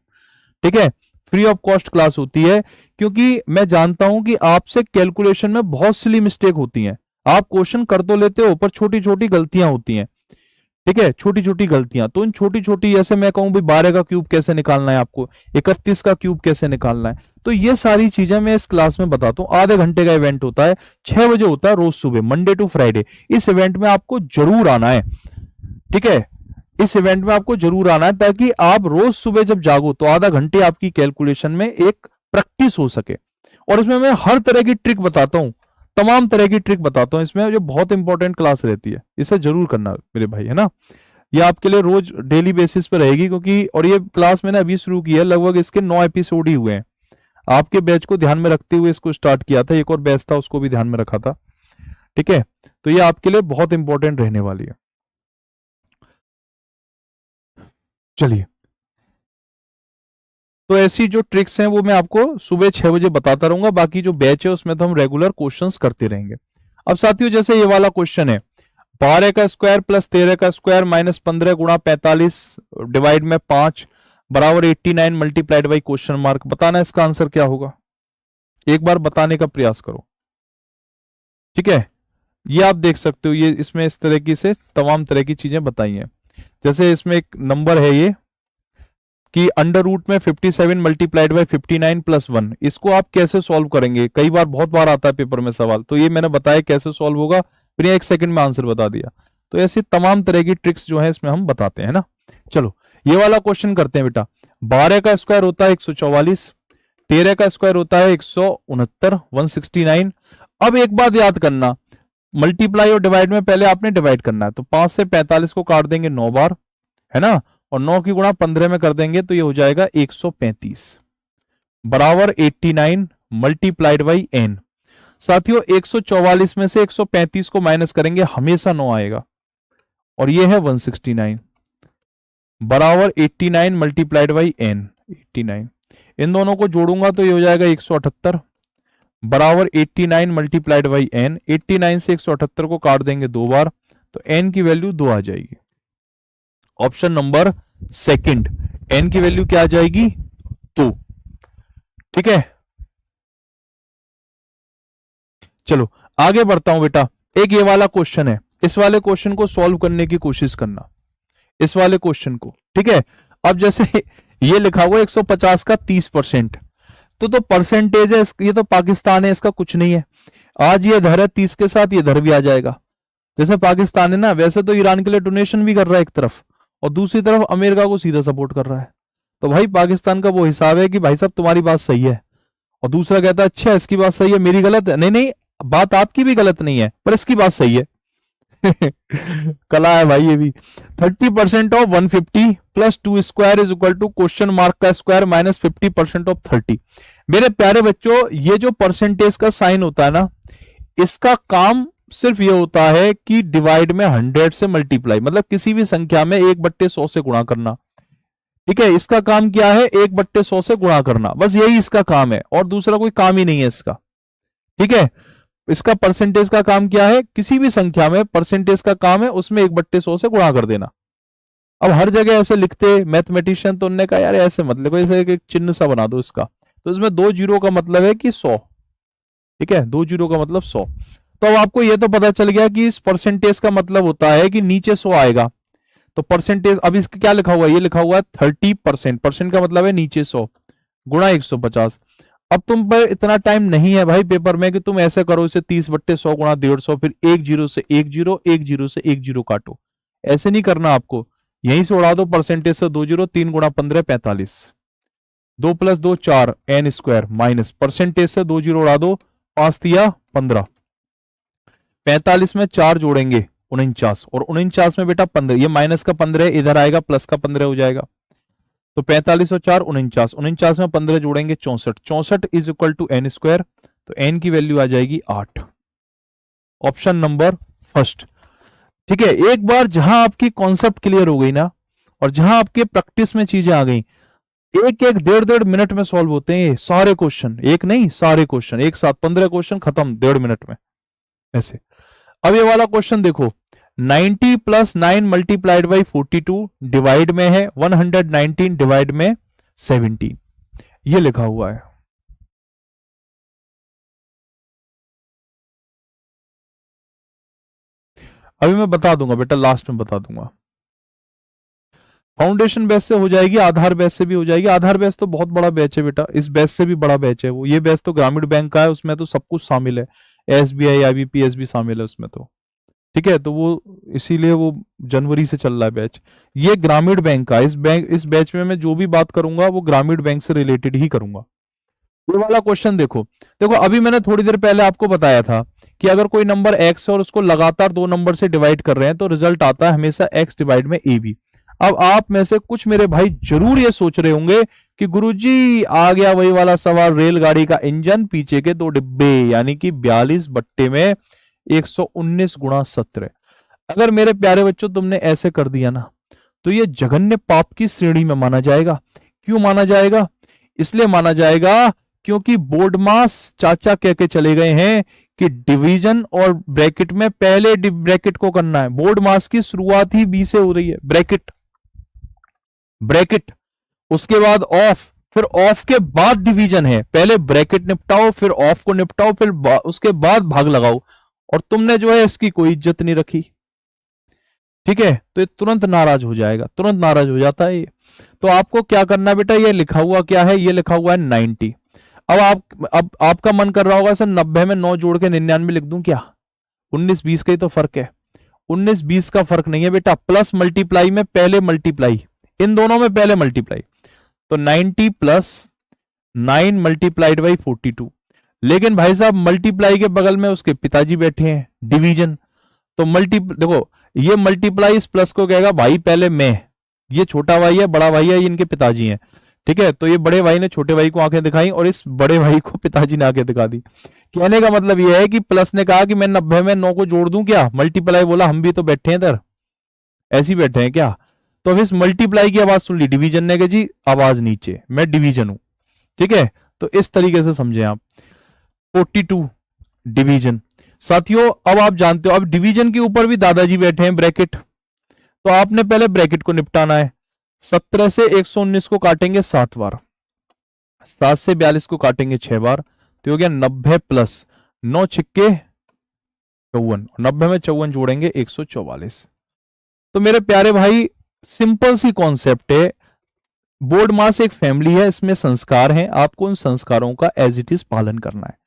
ठीक है। फ्री ऑफ कॉस्ट क्लास होती है क्योंकि मैं जानता हूं कि आपसे कैलकुलेशन में बहुत सिली मिस्टेक होती हैं। आप क्वेश्चन कर तो लेते हो पर छोटी छोटी गलतियां होती हैं, ठीक है, छोटी छोटी गलतियां। तो इन छोटी छोटी, जैसे मैं कहूं भाई 12 का क्यूब कैसे निकालना है आपको, 31 का क्यूब कैसे निकालना है, तो ये सारी चीजें मैं इस क्लास में बताता हूं। आधे घंटे का इवेंट होता है, 6 बजे होता है रोज सुबह, मंडे टू फ्राइडे। इस इवेंट में आपको जरूर आना है, ठीक है। इस इवेंट में आपको जरूर आना है ताकि आप रोज सुबह जब जागो तो आधा घंटे आपकी कैलकुलेशन में एक प्रैक्टिस हो सके। और इसमें मैं हर तरह की ट्रिक बताता हूं तमाम तरह की ट्रिक बताता हूं इसमें, जो बहुत इंपॉर्टेंट क्लास रहती है, इसे जरूर करना मेरे भाई, है ना। ये आपके लिए रोज डेली बेसिस पे रहेगी, क्योंकि और ये क्लास मैंने अभी शुरू की है, लगभग इसके 9 एपिसोड ही हुए हैं। आपके बैच को ध्यान में रखते हुए इसको स्टार्ट किया था, एक और बैच था उसको भी ध्यान में रखा था, ठीक है। तो ये आपके लिए बहुत इंपॉर्टेंट रहने वाली है। चलिए, तो ऐसी जो ट्रिक्स हैं वो मैं आपको सुबह 6 बजे बताता रहूंगा, बाकी जो बैच है उसमें तो हम रेगुलर क्वेश्चंस करते रहेंगे। अब साथियों, जैसे ये वाला क्वेश्चन है, 12 का स्क्वायर प्लस 13 का स्क्वायर माइनस 15 गुणा 45 डिवाइड में 5 बराबर 89 मल्टीप्लाइड बाई क्वेश्चन मार्क, बताना इसका आंसर क्या होगा। एक बार बताने का प्रयास करो, ठीक है। ये आप देख सकते हो, ये इसमें इस तरह की से तमाम तरह की चीजें बताई हैं। जैसे इसमें एक नंबर है ये कि अंडर रूट में 57 मल्टीप्लाइड बाई 59 प्लस 1, इसको आप कैसे सॉल्व करेंगे, कई बार बहुत बार आता है पेपर में सवाल, तो ये मैंने बताया कैसे सॉल्व होगा, फिर एक सेकंड में आंसर बता दिया। तो ऐसी तमाम तरह की ट्रिक्स जो है इसमें हम बताते हैं ना। चलो, ये वाला क्वेश्चन करते हैं बेटा। 12 का स्क्वायर होता है 144, 13 का स्क्वायर होता है 169, 169। अब एक बात याद करना, मल्टीप्लाई और डिवाइड में पहले आपने डिवाइड करना है, तो 5 से 45 को काट देंगे 9 बार, है ना, और 9 की गुणा 15 में कर देंगे तो ये हो जाएगा 135 बराबर 89 मल्टीप्लाइड बाई n। साथियों, 144 में से 135 को माइनस करेंगे, हमेशा 9 आएगा, और ये है 169 बराबर 89 मल्टीप्लाइड बाई n, 89। इन दोनों को जोड़ूंगा तो ये हो जाएगा 178 बराबर 89 मल्टीप्लाइड बाई n। 89 से 178 को काट देंगे 2 बार, तो n की वैल्यू 2 आ जाएगी। ऑप्शन नंबर सेकंड, n की वैल्यू क्या आ जाएगी, 2, ठीक है। चलो आगे बढ़ता हूं बेटा। एक ये वाला क्वेश्चन है, इस वाले क्वेश्चन को सॉल्व करने की कोशिश करना, इस वाले क्वेश्चन को, ठीक है। अब जैसे ये लिखा हुआ 150 का 30%, तो परसेंटेज है, ये तो पाकिस्तान है, इसका कुछ नहीं है। आज ये इधर है 30 के साथ, ये इधर भी आ जाएगा। जैसे पाकिस्तान है ना, वैसे तो ईरान के लिए डोनेशन भी कर रहा है एक तरफ, और दूसरी तरफ अमेरिका को सीधा सपोर्ट कर रहा है। तो भाई पाकिस्तान का वो हिसाब है कि भाई साहब तुम्हारी बात सही है, और दूसरा कहता है अच्छा इसकी बात सही है, मेरी गलत है। नहीं नहीं, बात आपकी भी गलत नहीं है, पर इसकी बात सही है। कला है भाई ये भी। 30% of 150 plus 2 square is equal to question mark का स्क्वायर माइनस 50% ऑफ 30। मेरे प्यारे बच्चों, ये जो परसेंटेज का साइन होता है ना, इसका काम सिर्फ ये होता है कि डिवाइड में 100 से मल्टीप्लाई, मतलब किसी भी संख्या में 1/100 से गुणा करना, ठीक है। इसका काम क्या है, 1/100 से गुणा करना, बस यही इसका काम है, और दूसरा कोई काम ही नहीं है इसका, ठीक है। इसका परसेंटेज का काम क्या है, किसी भी संख्या में परसेंटेज का काम है उसमें 1/100 से गुणा कर देना। अब हर जगह ऐसे लिखते मैथमेटिशियन, तो उन्होंने कहा यार ऐसे मत लिखो, ऐसे एक चिन्ह सा बना दो इसका, तो इसमें 2 जीरो का मतलब है कि 100, ठीक है, 2 जीरो का मतलब 100। तो अब आपको यह तो पता चल गया कि इस परसेंटेज का मतलब होता है कि नीचे 100 आएगा, तो परसेंटेज, अब इसका क्या लिखा हुआ है, ये लिखा हुआ है 30%, परसेंट का मतलब है नीचे 100 गुणा 150। अब तुम पर इतना टाइम नहीं है भाई पेपर में कि तुम ऐसे करो, इसे 30/100 गुणा 150, फिर एक जीरो से एक जीरो, एक जीरो से एक जीरो काटो, ऐसे नहीं करना आपको, यहीं से उड़ा दो परसेंटेज से 2 जीरो, 3 गुणा 15 45, 2 + 2 4 n स्क्वायर माइनस परसेंटेज से 2 जीरो उड़ा दो, 5 तिया 15, 45 में 4 जोड़ेंगे 49, और 49 में बेटा 15, ये माइनस का 15 इधर आएगा, प्लस का 15 हो जाएगा, तो 45 और 4 49, 49 में 15 जोड़ेंगे 64, 64 is equal to n square, तो n की वैल्यू आ जाएगी 8। ऑप्शन नंबर फर्स्ट, ठीक है। एक बार जहां आपकी कॉन्सेप्ट क्लियर हो गई ना, और जहां आपके प्रैक्टिस में चीजें आ गई, एक एक 1.5 मिनट में सॉल्व होते हैं ये सारे क्वेश्चन, एक नहीं सारे क्वेश्चन एक साथ, 15 क्वेश्चन खत्म 1.5 मिनट में ऐसे। अब ये वाला क्वेश्चन देखो, 90 + 9 मल्टीप्लाइड बाई 42 डिवाइड में है 119 डिवाइड में 70, ये लिखा हुआ है। अभी मैं बता दूंगा बेटा, लास्ट में बता दूंगा। फाउंडेशन बैच से हो जाएगी, आधार बैच से भी हो जाएगी। आधार बैच तो बहुत बड़ा बैच है बेटा, इस बैच से भी बड़ा बैच है वो, ये बैच तो ग्रामीण बैंक का है, उसमें तो सब कुछ शामिल है, SBI IBPS भी शामिल है उसमें, तो ठीक है। तो वो इसीलिए वो जनवरी से चल रहा है बैच, ये ग्रामीण बैंक का। इस बैच में मैं जो भी बात करूंगा वो ग्रामीण बैंक से रिलेटेड ही करूंगा, ये वाला क्वेश्चन देखो, देखो अभी मैंने थोड़ी देर पहले आपको बताया था कि अगर कोई नंबर x है और उसको लगातार दो नंबर से डिवाइड कर रहे हैं तो रिजल्ट आता है हमेशा x डिवाइड में ए बी। अब आप में से कुछ मेरे भाई जरूर ये सोच रहे होंगे कि गुरुजी आ गया वही वाला सवाल, रेलगाड़ी का इंजन पीछे के दो डिब्बे, यानी कि 42 बट्टे में 119 गुणा 17। अगर मेरे प्यारे बच्चों तुमने ऐसे कर दिया ना तो ये जघन्य पाप की श्रेणी में माना जाएगा। क्यों माना जाएगा? इसलिए माना जाएगा क्योंकि बोर्ड मास चाचा कह के चले गए हैं कि डिवीजन और ब्रैकेट में पहले ब्रैकेट को करना है। बोर्ड मास की शुरुआत ही बी से हो रही है, ब्रैकेट ब्रैकेट, उसके बाद ऑफ, फिर ऑफ के बाद डिवीजन है। पहले ब्रैकेट निपटाओ, फिर ऑफ को निपटाओ, फिर उसके बाद भाग लगाओ। और तुमने जो है इसकी कोई इज्जत नहीं रखी, ठीक है? तो ये तुरंत नाराज हो जाएगा, तुरंत नाराज हो जाता है ये। तो आपको क्या करना बेटा, ये लिखा हुआ क्या है? ये लिखा हुआ है 90। अब आपका मन कर रहा होगा सर 90 में 9 जोड़ के 99 लिख दूं क्या? 19-20 का ही तो फर्क है। 19-20 का फर्क नहीं है बेटा, प्लस मल्टीप्लाई में पहले मल्टीप्लाई, इन दोनों में पहले मल्टीप्लाई। तो 90 प्लस 9 मल्टीप्लाइड बाई 42। लेकिन भाई साहब मल्टीप्लाई के बगल में उसके पिताजी बैठे हैं, डिवीजन। तो देखो ये मल्टीप्लाई इस प्लस को कहेगा भाई पहले मैं, ये छोटा भाई है, बड़ा भाई है, ये इनके पिताजी हैं, ठीक है? तो ये बड़े भाई ने छोटे भाई को आंखें दिखाई और इस बड़े भाई को पिताजी ने आंखें दिखा दी। कहने का मतलब ये है कि प्लस ने कहा कि मैं 90 में 9 को जोड़ दूं क्या? मल्टीप्लाई बोला हम भी तो बैठे हैं इधर, ऐसे बैठे हैं क्या? तो अब इस मल्टीप्लाई की आवाज सुन ली, डिवीजन ने कहा जी आवाज नीचे, मैं डिवीजन हूं, ठीक है? तो इस तरीके से समझे आप। 42 डिवीजन। साथियों अब आप जानते हो, अब डिवीजन के ऊपर भी दादाजी बैठे हैं, ब्रैकेट। तो आपने पहले ब्रैकेट को निपटाना है। 17 से 119 को काटेंगे 7 बार, 7 से 42 को काटेंगे 6 बार, तो हो गया 90 प्लस 9 छिक्के 54, 90 में 54 जोड़ेंगे 144। तो मेरे प्यारे भाई सिंपल सी कॉन्सेप्ट है, बोर्ड मास एक फैमिली है, इसमें संस्कार हैं, आपको उन संस्कारों का एज इट इज पालन करना है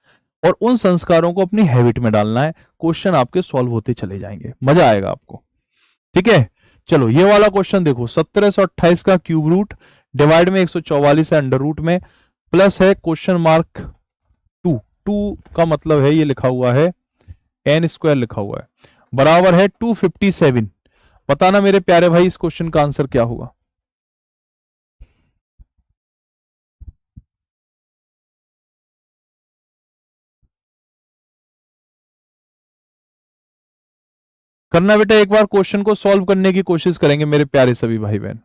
और उन संस्कारों को अपनी हैबिट में डालना है। क्वेश्चन आपके सॉल्व होते चले जाएंगे, मजा आएगा आपको, ठीक है? चलो ये वाला क्वेश्चन देखो, 1728 का क्यूब रूट डिवाइड में 144 है अंडर रूट में, प्लस है क्वेश्चन मार्क 2 का मतलब है ये लिखा हुआ है n स्क्वायर लिखा हुआ है, बराबर है 257। बताना मेरे प्यारे भाई इस क्वेश्चन का आंसर क्या होगा? करना बेटा, एक बार क्वेश्चन को सॉल्व करने की कोशिश करेंगे मेरे प्यारे सभी भाई बहन,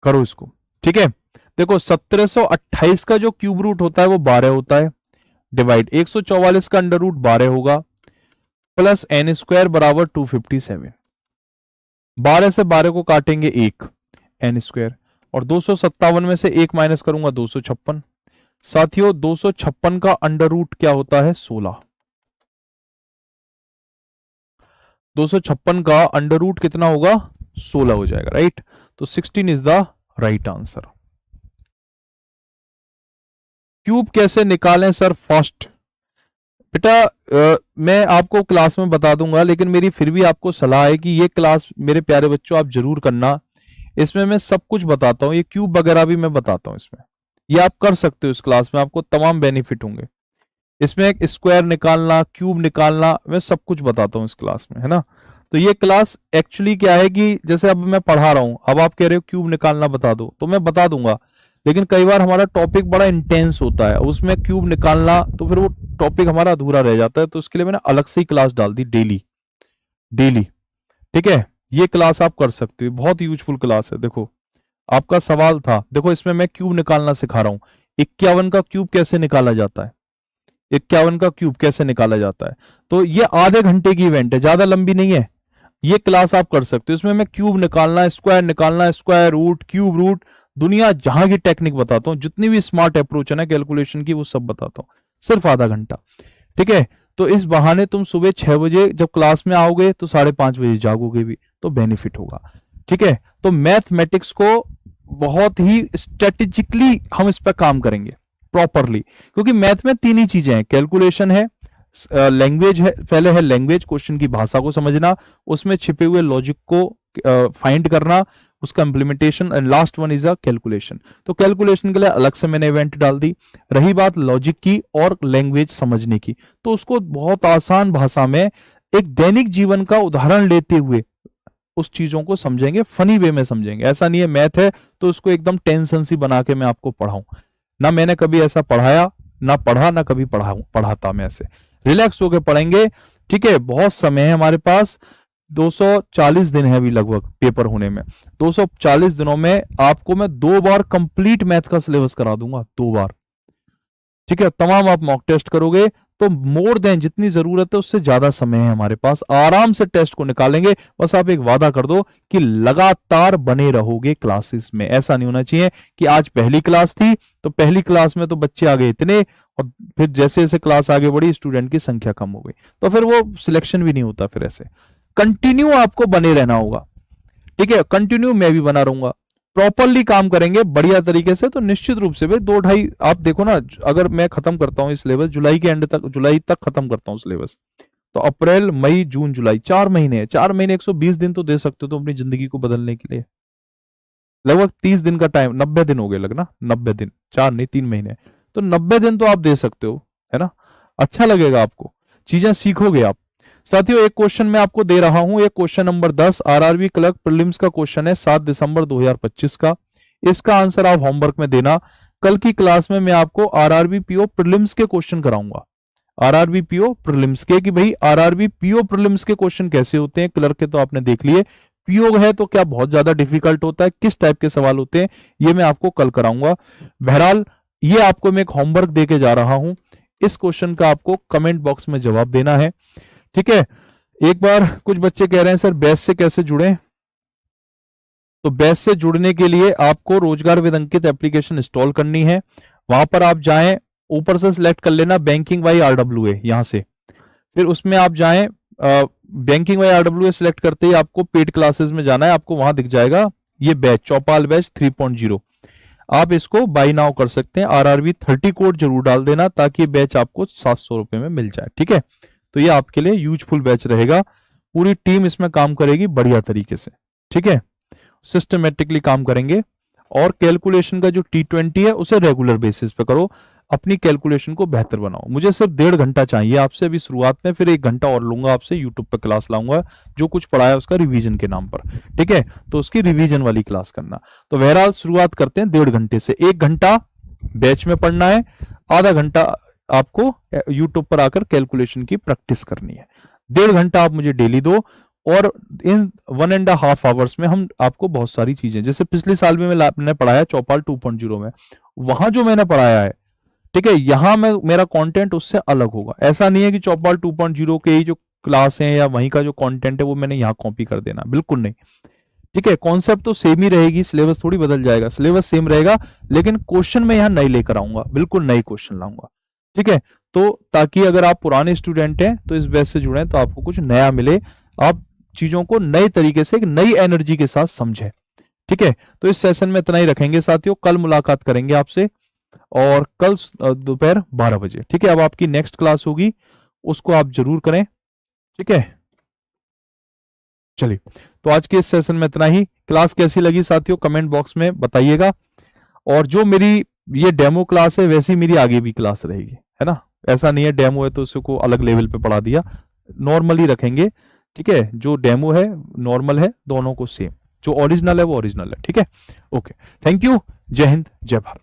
करो इसको, ठीक है? देखो 1728 का जो क्यूब रूट होता है वो 12 होता है, डिवाइड 144 का अंडर रूट 12 होगा, प्लस n स्क्वायर बराबर 257। 12 से 12 को काटेंगे 1, n स्क्वायर, और 257 में से 1 माइनस करूंगा 256। साथियों 256 का अंडर रूट क्या होता है? 16। 256 का अंडर रूट कितना होगा? 16 हो जाएगा, राइट? तो 16 is the right answer. Cube कैसे निकालें सर फर्स्ट? बेटा मैं आपको क्लास में बता दूंगा, लेकिन मेरी फिर भी आपको सलाह है कि ये क्लास मेरे प्यारे बच्चों आप जरूर करना, इसमें मैं सब कुछ बताता हूँ, ये क्यूब वगैरह भी मैं बताता हूँ इसमें, ये आप कर सकते हो इस क्लास में, आपको तमाम बेनिफिट होंगे इसमें। एक स्क्वायर निकालना, क्यूब निकालना, मैं सब कुछ बताता हूँ इस क्लास में, है ना? तो ये क्लास एक्चुअली क्या है कि जैसे अब मैं पढ़ा रहा हूं, अब आप कह रहे हो क्यूब निकालना बता दो, तो मैं बता दूंगा, लेकिन कई बार हमारा टॉपिक बड़ा इंटेंस होता है, उसमें क्यूब निकालना तो फिर वो टॉपिक हमारा अधूरा रह जाता है, तो उसके लिए मैंने अलग से ही क्लास डाल दी, डेली डेली, ठीक है? ये क्लास आप कर सकते हो, बहुत यूजफुल क्लास है। देखो आपका सवाल था, देखो इसमें मैं क्यूब निकालना सिखा रहा हूं, 51 का क्यूब कैसे निकाला जाता है, 51 का क्यूब कैसे निकाला जाता है। तो ये आधे घंटे की इवेंट है, ज्यादा लंबी नहीं है, ये क्लास आप कर सकते हो। इसमें मैं क्यूब निकालना, स्क्वायर निकालना, स्क्वायर रूट, क्यूब रूट, दुनिया जहां की टेक्निक बताता हूं, जितनी भी स्मार्ट अप्रोच है ना कैलकुलेशन की, वो सब बताता हूं, सिर्फ आधा घंटा, ठीक है? तो इस बहाने तुम सुबह 6 बजे जब क्लास में आओगे तो 5:30 बजे जागोगे भी, तो बेनिफिट होगा, ठीक है? तो मैथमेटिक्स को बहुत ही स्ट्रेटेजिकली हम इस पर काम करेंगे प्रॉपरली, क्योंकि मैथ में 3 ही चीजें हैं, कैलकुलेशन है, लैंग्वेज है, पहले है लैंग्वेज, क्वेश्चन की भाषा को समझना, उसमें छिपे हुए लॉजिक को फाइंड करना, उसका implementation, and last one is a calculation. तो कैलकुलेशन के लिए अलग से मैंने इवेंट डाल दी। रही बात लॉजिक की और लैंग्वेज समझने की, तो उसको बहुत आसान भाषा में एक दैनिक जीवन का उदाहरण लेते हुए उस चीजों को समझेंगे, फनी वे में समझेंगे। ऐसा नहीं है मैथ है तो उसको एकदम टेंशन सी बना के मैं आपको पढ़ाऊं, ना मैंने कभी ऐसा पढ़ाया, ना पढ़ा, ना कभी पढ़ाता मैं ऐसे। रिलैक्स होकर पढ़ेंगे, ठीक है। बहुत समय है हमारे पास, 240 दिन है अभी लगभग पेपर होने में। 240 दिनों में आपको मैं 2 बार कंप्लीट मैथ का सिलेबस करा दूंगा, 2 बार, ठीक है। तमाम आप मॉक टेस्ट करोगे तो मोर देन जितनी जरूरत है उससे ज्यादा समय है हमारे पास, आराम से टेस्ट को निकालेंगे। बस आप एक वादा कर दो कि लगातार बने रहोगे क्लासेस में। ऐसा नहीं होना चाहिए कि आज पहली क्लास थी तो पहली क्लास में तो बच्चे आ गए इतने, और फिर जैसे जैसे क्लास आगे बढ़ी स्टूडेंट की संख्या कम हो गई, तो फिर वो सिलेक्शन भी नहीं होता। फिर ऐसे कंटिन्यू आपको बने रहना होगा, ठीक है। कंटिन्यू मैं भी बना रहूंगा, प्रॉपरली काम करेंगे बढ़िया तरीके से, तो निश्चित रूप से भाई 2-2.5 आप देखो ना, अगर मैं खत्म करता हूं इस सिलेबस जुलाई के एंड तक, जुलाई तक खत्म करता हूं सिलेबस, तो अप्रैल मई जून जुलाई 4 महीने है। 4 महीने 120 दिन तो दे सकते हो तो अपनी जिंदगी को बदलने के लिए। लगभग 30 दिन का टाइम, 90 दिन हो गए लगना, 90 दिन, 4 नहीं 3 महीने, तो 90 दिन तो आप दे सकते हो, है ना। अच्छा लगेगा आपको, चीजें सीखोगे आप। साथियों एक क्वेश्चन मैं आपको दे रहा हूं, एक question number 10 RRB clerk prelims का क्वेश्चन है 7 दिसंबर 2025 का। इसका आंसर आप होमवर्क में देना। कल की क्लास में मैं आपको आरआरबी पीओ प्रीलिम्स के क्वेश्चन कराऊंगा, आरआरबी पीओ प्रीलिम्स के, कि भाई आरआरबी पीओ प्रीलिम्स के क्वेश्चन कैसे होते हैं। क्लर्क के तो आपने देख लिए, पीओ है तो क्या बहुत ज्यादा डिफिकल्ट होता है, किस टाइप के सवाल होते हैं, ये मैं आपको कल कराऊंगा। बहरहाल ये आपको मैं एक होमवर्क दे के जा रहा हूं, इस क्वेश्चन का आपको कमेंट बॉक्स में जवाब देना है, ठीक है। एक बार कुछ बच्चे कह रहे हैं सर बैच से कैसे जुड़े, तो बैच से जुड़ने के लिए आपको रोजगार विद अंकित एप्लीकेशन इंस्टॉल करनी है। वहां पर आप जाएं, ऊपर से सिलेक्ट कर लेना बैंकिंग वाई आरडब्ल्यूए, यहां से फिर उसमें आप जाएं, बैंकिंग वाई आरडब्ल्यूए सिलेक्ट करते ही आपको पेड क्लासेस में जाना है। आपको वहां दिख जाएगा ये बैच, चौपाल बैच 3.0, आप इसको बाई नाउ कर सकते हैं। आरआरबी 30 कोड जरूर डाल देना ताकि बैच आपको 700 रुपए में मिल जाए, ठीक है। तो ये आपके लिए यूजफुल बैच रहेगा, पूरी टीम इसमें काम करेगी बढ़िया तरीके से, ठीक है। सिस्टमेटिकली काम करेंगे, और कैलकुलेशन का जो T20 है उसे रेगुलर बेसिस पे करो, अपनी कैलकुलेशन को बेहतर बनाओ। मुझे सिर्फ 1.5 घंटा चाहिए आपसे अभी शुरुआत में, फिर 1 घंटा और लूंगा आपसे, यूट्यूब पे क्लास लाऊंगा, जो कुछ पढ़ाया उसका रिवीजन के नाम पर, ठीक है। तो उसकी रिवीजन वाली क्लास करना। तो बहरहाल शुरुआत करते हैं 1.5 घंटे से। 1 घंटा बैच में पढ़ना है, आधा घंटा आपको यूट्यूब पर आकर कैलकुलेशन की प्रैक्टिस करनी है। 1.5 घंटा आप मुझे डेली दो, और इन 1.5 आवर्स में हम आपको बहुत सारी चीजें, जैसे पिछले साल में मैंने पढ़ाया चौपाल 2.0 में, वहां जो मैंने पढ़ाया है, ठीक है, यहां में मेरा कंटेंट उससे अलग होगा। ऐसा नहीं है कि चौपाल 2.0 के ही जो क्लास है या वहीं का जो कंटेंट है वो मैंने यहाँ कॉपी कर देना, बिल्कुल नहीं, ठीक है। कॉन्सेप्ट तो सेम ही रहेगी, सिलेबस थोड़ी बदल जाएगा, सिलेबस सेम रहेगा, लेकिन क्वेश्चन मैं यहाँ नई लेकर आऊंगा, बिल्कुल नई क्वेश्चन लाऊंगा, ठीक है। तो ताकि अगर आप पुराने स्टूडेंट हैं तो इस बैच से जुड़े तो आपको कुछ नया मिले, आप चीजों को नए तरीके से एक नई एनर्जी के साथ समझें, ठीक है। तो इस सेशन में इतना ही रखेंगे साथियों, कल मुलाकात करेंगे आपसे, और कल दोपहर 12 बजे, ठीक है। अब आपकी नेक्स्ट क्लास होगी, उसको आप जरूर करें, ठीक है। चलिए, तो आज के इस सेशन में इतना ही। क्लास कैसी लगी साथियों कमेंट बॉक्स में बताइएगा, और जो मेरी ये डेमो क्लास है वैसी मेरी आगे भी क्लास रहेगी, है ना। ऐसा नहीं है डेमो है तो उसको अलग लेवल पे पढ़ा दिया, नॉर्मली रखेंगे, ठीक है। जो डेमो है नॉर्मल है, दोनों को सेम, जो ओरिजिनल है वो ओरिजिनल है, ठीक है। ओके, थैंक यू, जय हिंद जय भारत।